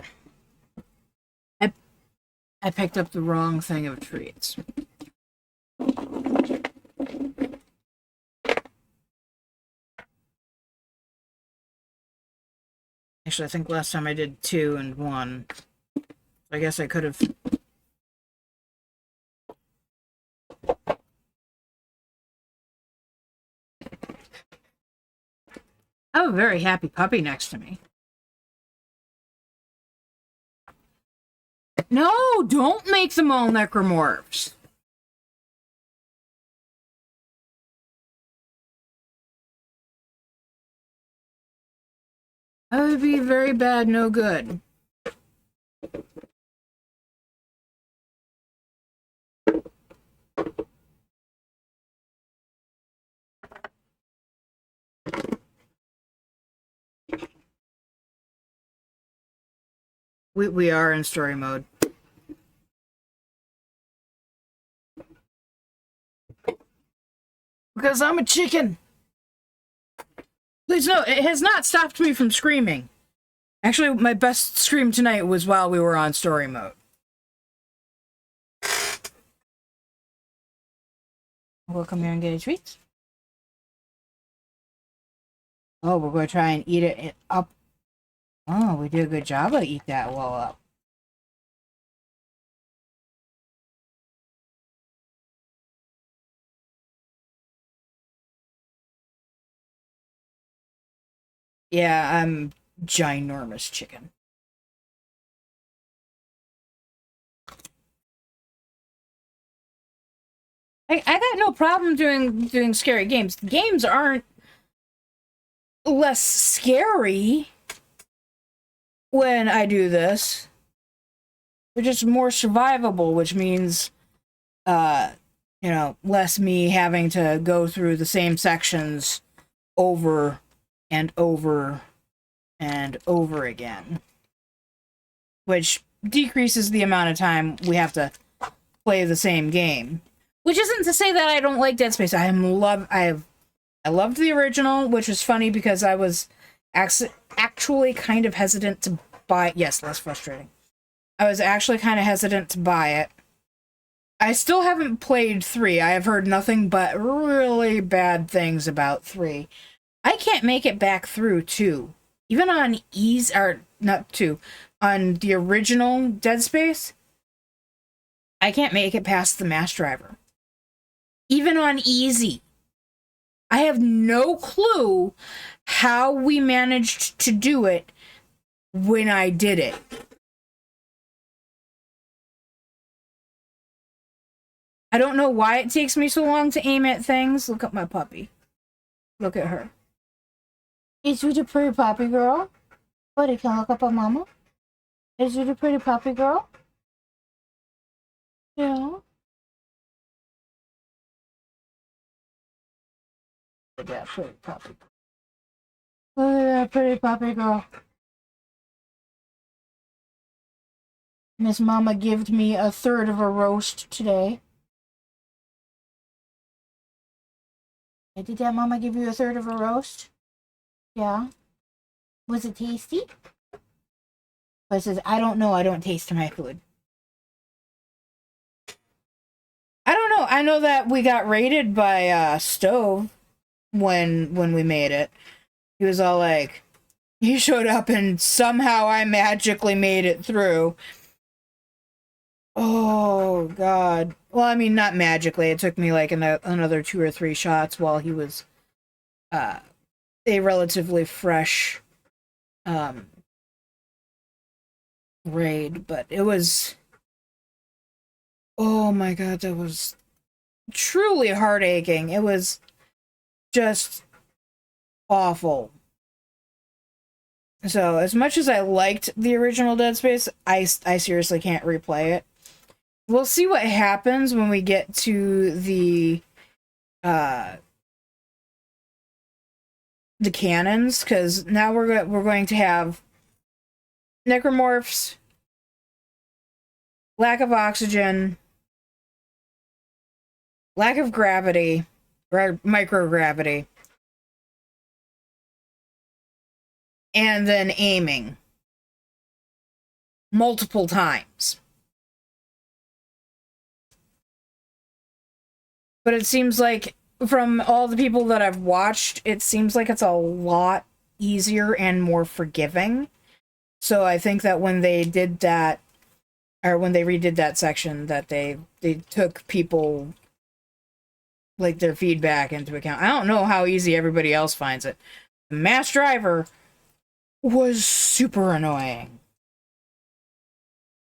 I picked up the wrong thing of treats. Actually, I think last time I did 2 and 1. I guess I could have... I have a very happy puppy next to me. No, don't make them all necromorphs. That would be very bad, no good. We are in story mode. Because I'm a chicken. Please no, it has not stopped me from screaming. Actually, my best scream tonight was while we were on story mode. Welcome here and get a treat. Oh, we're going to try and eat it up. Oh, we did a good job of eat that well up. Yeah, I'm ginormous chicken. I got no problem doing scary games. The games aren't less scary when I do this. They're just more survivable, which means, you know, less me having to go through the same sections over and over and over again. Which decreases the amount of time we have to play the same game. Which isn't to say that I don't like Dead Space. I loved the original, which was funny because I was actually kind of hesitant to buy it. Yes, less frustrating. I was actually kind of hesitant to buy it. I still haven't played 3. I have heard nothing but really bad things about 3. I can't make it back through 2. Even on not 2, on the original Dead Space, I can't make it past the mass driver. even on easy. I have no clue how we managed to do it when I did it. I don't know why it takes me so long to aim at things. Look at my puppy. Look at her. Is you the pretty puppy girl? Buddy, can I look up at mama? Is you the pretty puppy girl? Yeah. Look at that pretty puppy. Look at that pretty puppy girl. Miss Mama gave me a third of a roast today. Did that Mama give you a third of a roast? Yeah. Was it tasty? But it says, I don't know, I don't taste my food. I don't know. I know that we got raided by Stove when we made it. He was all like, he showed up and somehow I magically made it through. Oh, God. Well, I mean, not magically. It took me like another 2 or 3 shots while he was a relatively fresh raid. But it was... Oh, my God. That was truly heart-aching. It was just awful. So, as much as I liked the original Dead Space, I seriously can't replay it. We'll see what happens when we get to the cannons, because now we're going to have necromorphs, lack of oxygen, lack of gravity, or microgravity, and then aiming multiple times. But it seems like, from all the people that I've watched, it seems like it's a lot easier and more forgiving. So I think that when they did that, or when they redid that section, that they took people, like, their feedback into account. I don't know how easy everybody else finds it. The Mass Driver was super annoying.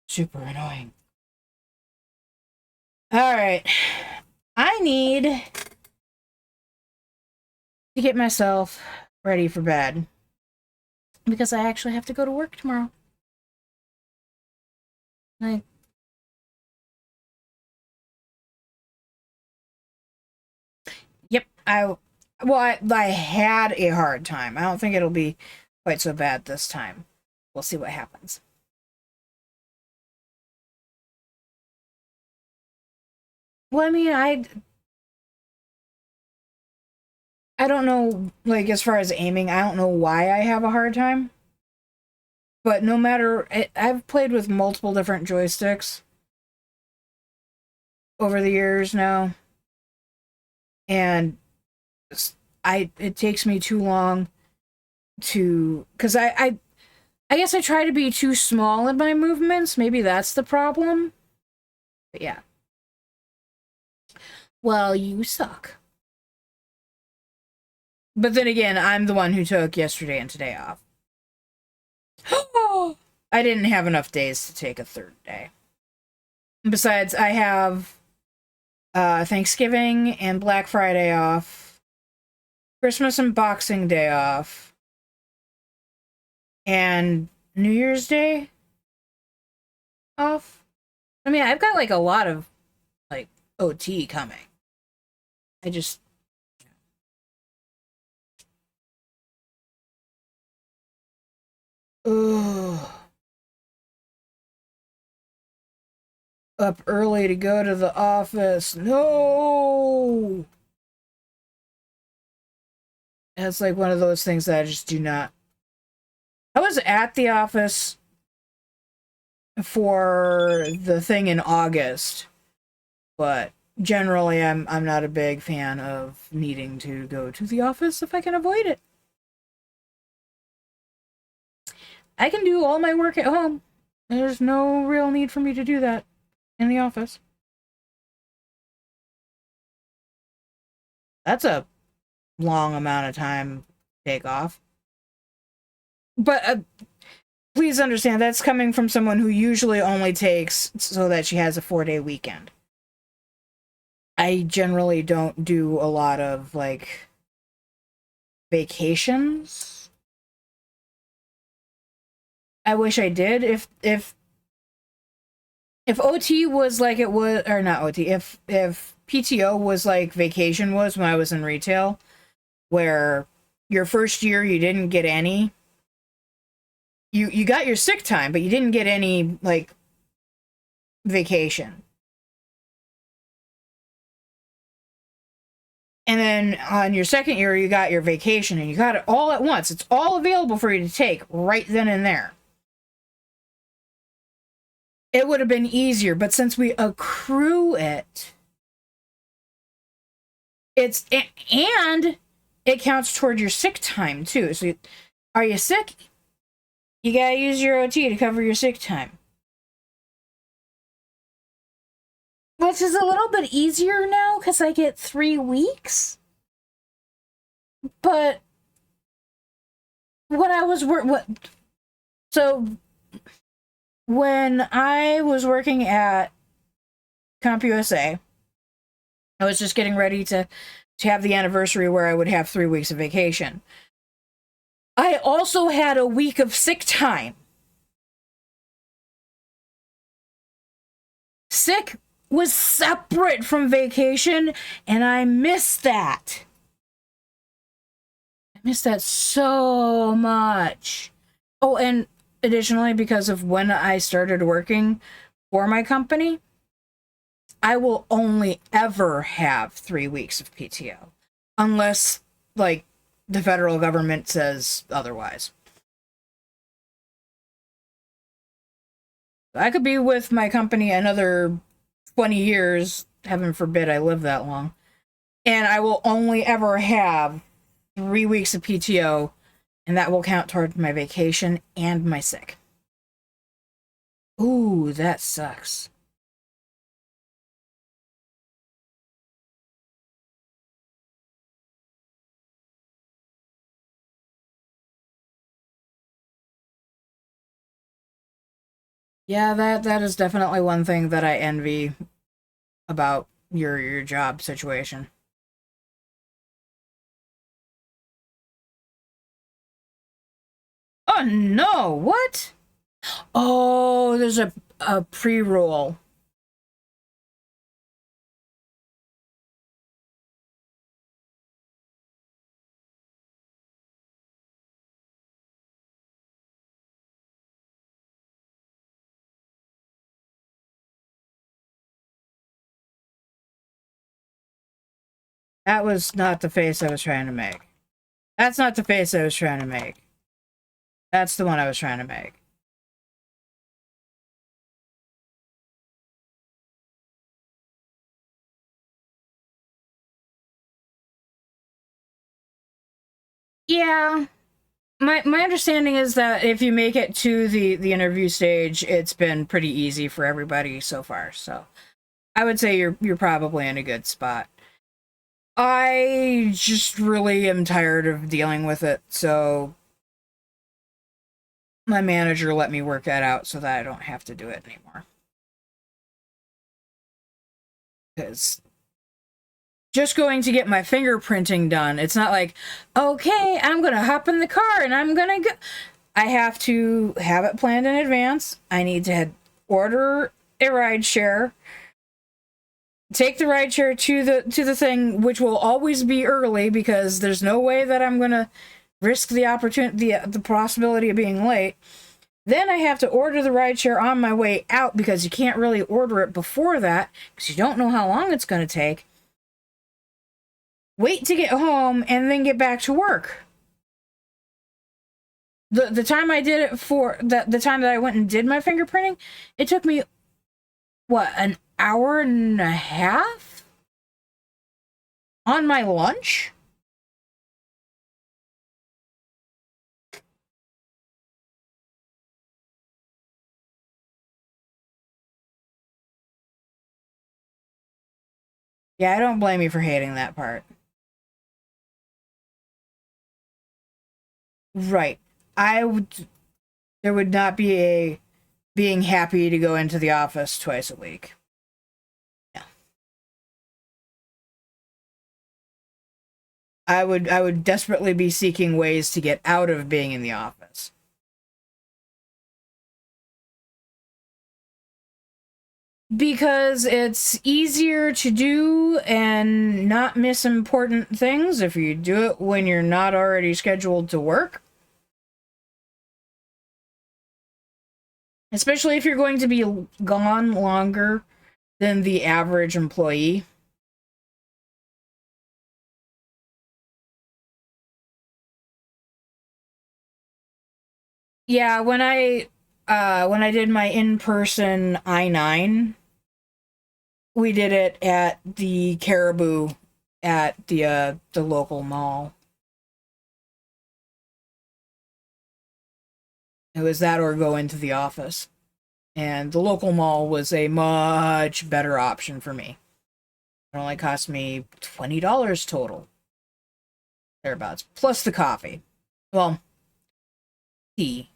Super annoying. Alright. I need to get myself ready for bed, because I actually have to go to work tomorrow. Like, yep, I had a hard time. I don't think it'll be quite so bad this time. We'll see what happens. Well, I mean, I don't know, like, as far as aiming, I don't know why I have a hard time. But no matter, I've played with multiple different joysticks over the years now. And it takes me too long to, because I guess I try to be too small in my movements. Maybe that's the problem. But yeah. Well, you suck. But then again, I'm the one who took yesterday and today off. I didn't have enough days to take a third day. Besides, I have Thanksgiving and Black Friday off, Christmas and Boxing Day off, and New Year's Day off. I mean, I've got like a lot of like OT coming. I just... Ugh. Up early to go to the office. No! That's like one of those things that I just do not... I was at the office for the thing in August, but generally I'm not a big fan of needing to go to the office if I can avoid it. I can do all my work at home. There's no real need for me to do that in the office. That's a long amount of time to take off. But please understand, that's coming from someone who usually only takes so that she has a 4-day weekend. I generally don't do a lot of, like, vacations. I wish I did. If OT was like it was, or not OT, if PTO was like vacation was when I was in retail, where your first year you didn't get any, you got your sick time, but you didn't get any, like, vacation. And then on your second year, you got your vacation, and you got it all at once. It's all available for you to take right then and there. It would have been easier, but since we accrue it, and it counts toward your sick time too. So, are you sick? You gotta use your OT to cover your sick time. Which is a little bit easier now because I get 3 weeks. But when I was when I was working at CompUSA, I was just getting ready to have the anniversary where I would have 3 weeks of vacation. I also had a week of sick time. Sick was separate from vacation, and I missed that. I missed that so much. Oh, and additionally, because of when I started working for my company, I will only ever have 3 weeks of PTO. Unless, like, the federal government says otherwise. I could be with my company another 20 years, heaven forbid I live that long, and I will only ever have 3 weeks of PTO, and that will count toward my vacation and my sick. Ooh, that sucks. Yeah, that is definitely one thing that I envy about your job situation. Oh no, what? Oh, there's a pre-roll. That was not the face I was trying to make. That's not the face I was trying to make. That's the one I was trying to make. Yeah. My understanding is that if you make it to the interview stage, it's been pretty easy for everybody so far. So I would say you're probably in a good spot. I just really am tired of dealing with it, so my manager let me work that out so that I don't have to do it anymore. Because just going to get my fingerprinting done, it's not like, okay, I'm gonna hop in the car and I'm gonna go. I have to have it planned in advance. I need to order a ride share, take the ride share to the thing, which will always be early because there's no way that I'm gonna risk the opportunity, the possibility of being late. Then I have to order the rideshare on my way out because you can't really order it before that because you don't know how long it's going to take. Wait to get home and then get back to work. The time I did it for the time that I went and did my fingerprinting, it took me what, an hour and a half on my lunch? Yeah, I don't blame you for hating that part. Right. There would not be a being happy to go into the office twice a week. Yeah. I would desperately be seeking ways to get out of being in the office. Because it's easier to do and not miss important things if you do it when you're not already scheduled to work. Especially if you're going to be gone longer than the average employee. Yeah, when I did my in-person I-9, we did it at the Caribou at the local mall. It was that or go into the office. And the local mall was a much better option for me. It only cost me $20 total. Thereabouts. Plus the coffee. Well, tea.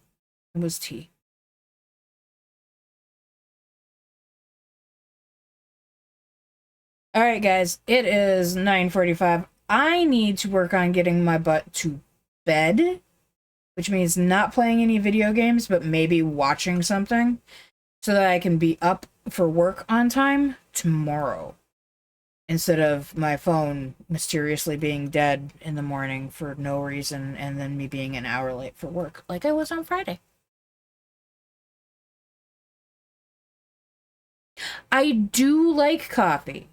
It was tea. Alright, guys. It is 9:45. I need to work on getting my butt to bed, which means not playing any video games, but maybe watching something, so that I can be up for work on time tomorrow, instead of my phone mysteriously being dead in the morning for no reason, and then me being an hour late for work, like I was on Friday. I do like coffee,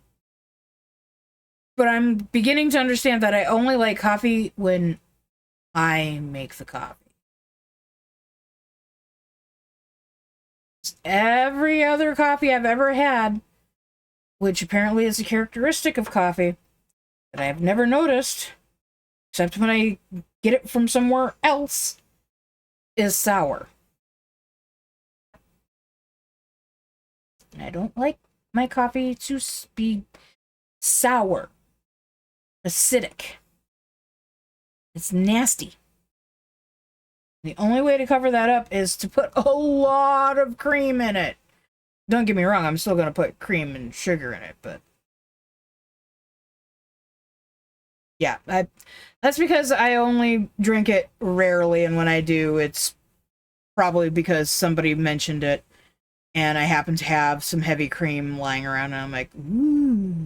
but I'm beginning to understand that I only like coffee when I make the coffee. Every other coffee I've ever had, which apparently is a characteristic of coffee that I've never noticed, except when I get it from somewhere else, is sour. And I don't like my coffee to be sour, acidic. It's nasty. The only way to cover that up is to put a lot of cream in it. Don't get me wrong, I'm still going to put cream and sugar in it, but yeah, that's because I only drink it rarely, and when I do, it's probably because somebody mentioned it, and I happen to have some heavy cream lying around, and I'm like, ooh.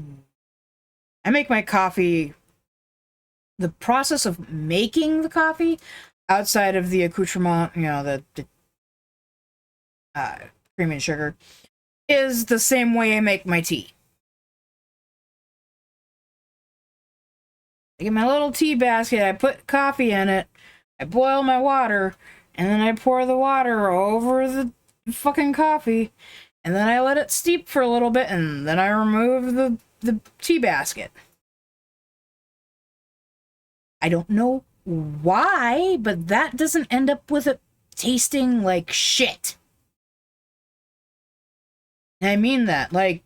I make my coffee, the process of making the coffee, outside of the accoutrement, you know, the cream and sugar, is the same way I make my tea. I get my little tea basket, I put coffee in it, I boil my water, and then I pour the water over the fucking coffee, and then I let it steep for a little bit, and then I remove the tea basket. I don't know why, but that doesn't end up with it tasting like shit. And I mean that, like,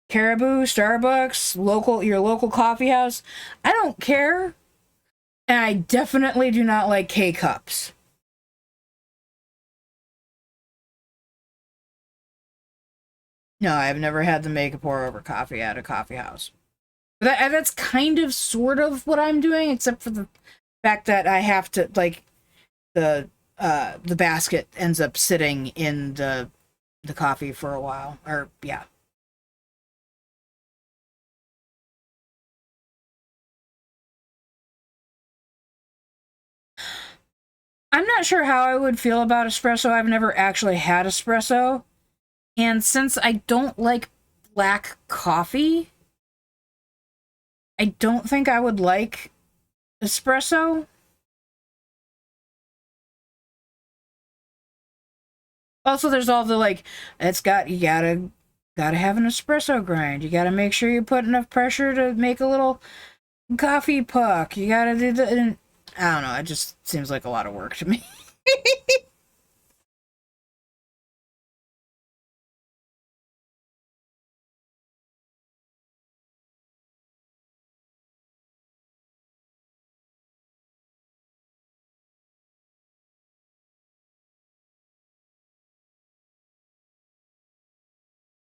Caribou, Starbucks, your local coffee house, I don't care. And I definitely do not like K-cups. No, I've never had them make a pour over coffee at a coffee house. That's kind of sort of what I'm doing, except for the fact that I have to, like, the basket ends up sitting in the coffee for a while. Or yeah. I'm not sure how I would feel about espresso. I've never actually had espresso. And since I don't like black coffee, I don't think I would like espresso. Also, there's all the, like, you gotta have an espresso grind. You gotta make sure you put enough pressure to make a little coffee puck. You gotta do the, and I don't know, it just seems like a lot of work to me.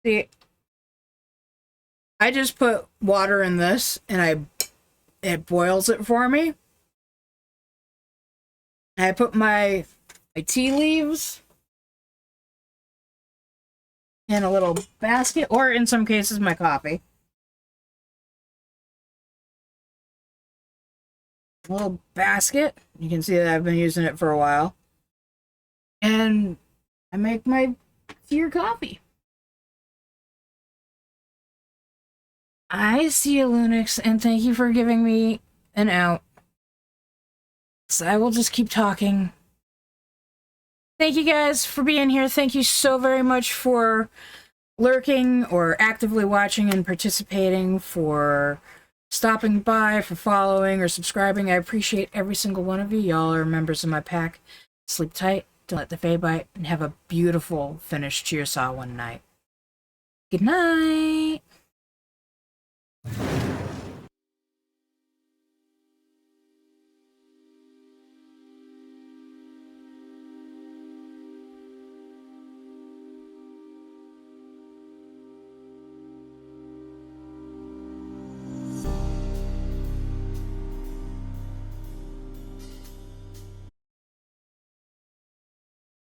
See, I just put water in this and it boils it for me. And I put my tea leaves in a little basket, or in some cases my coffee. A little basket. You can see that I've been using it for a while. And I make my tea or coffee. I see you, Lunix, and thank you for giving me an out. So I will just keep talking. Thank you guys for being here. Thank you so very much for lurking or actively watching and participating, for stopping by, for following or subscribing. I appreciate every single one of you. Y'all are members of my pack. Sleep tight, don't let the Fae bite, and have a beautiful finish to your Saw one night. Good night.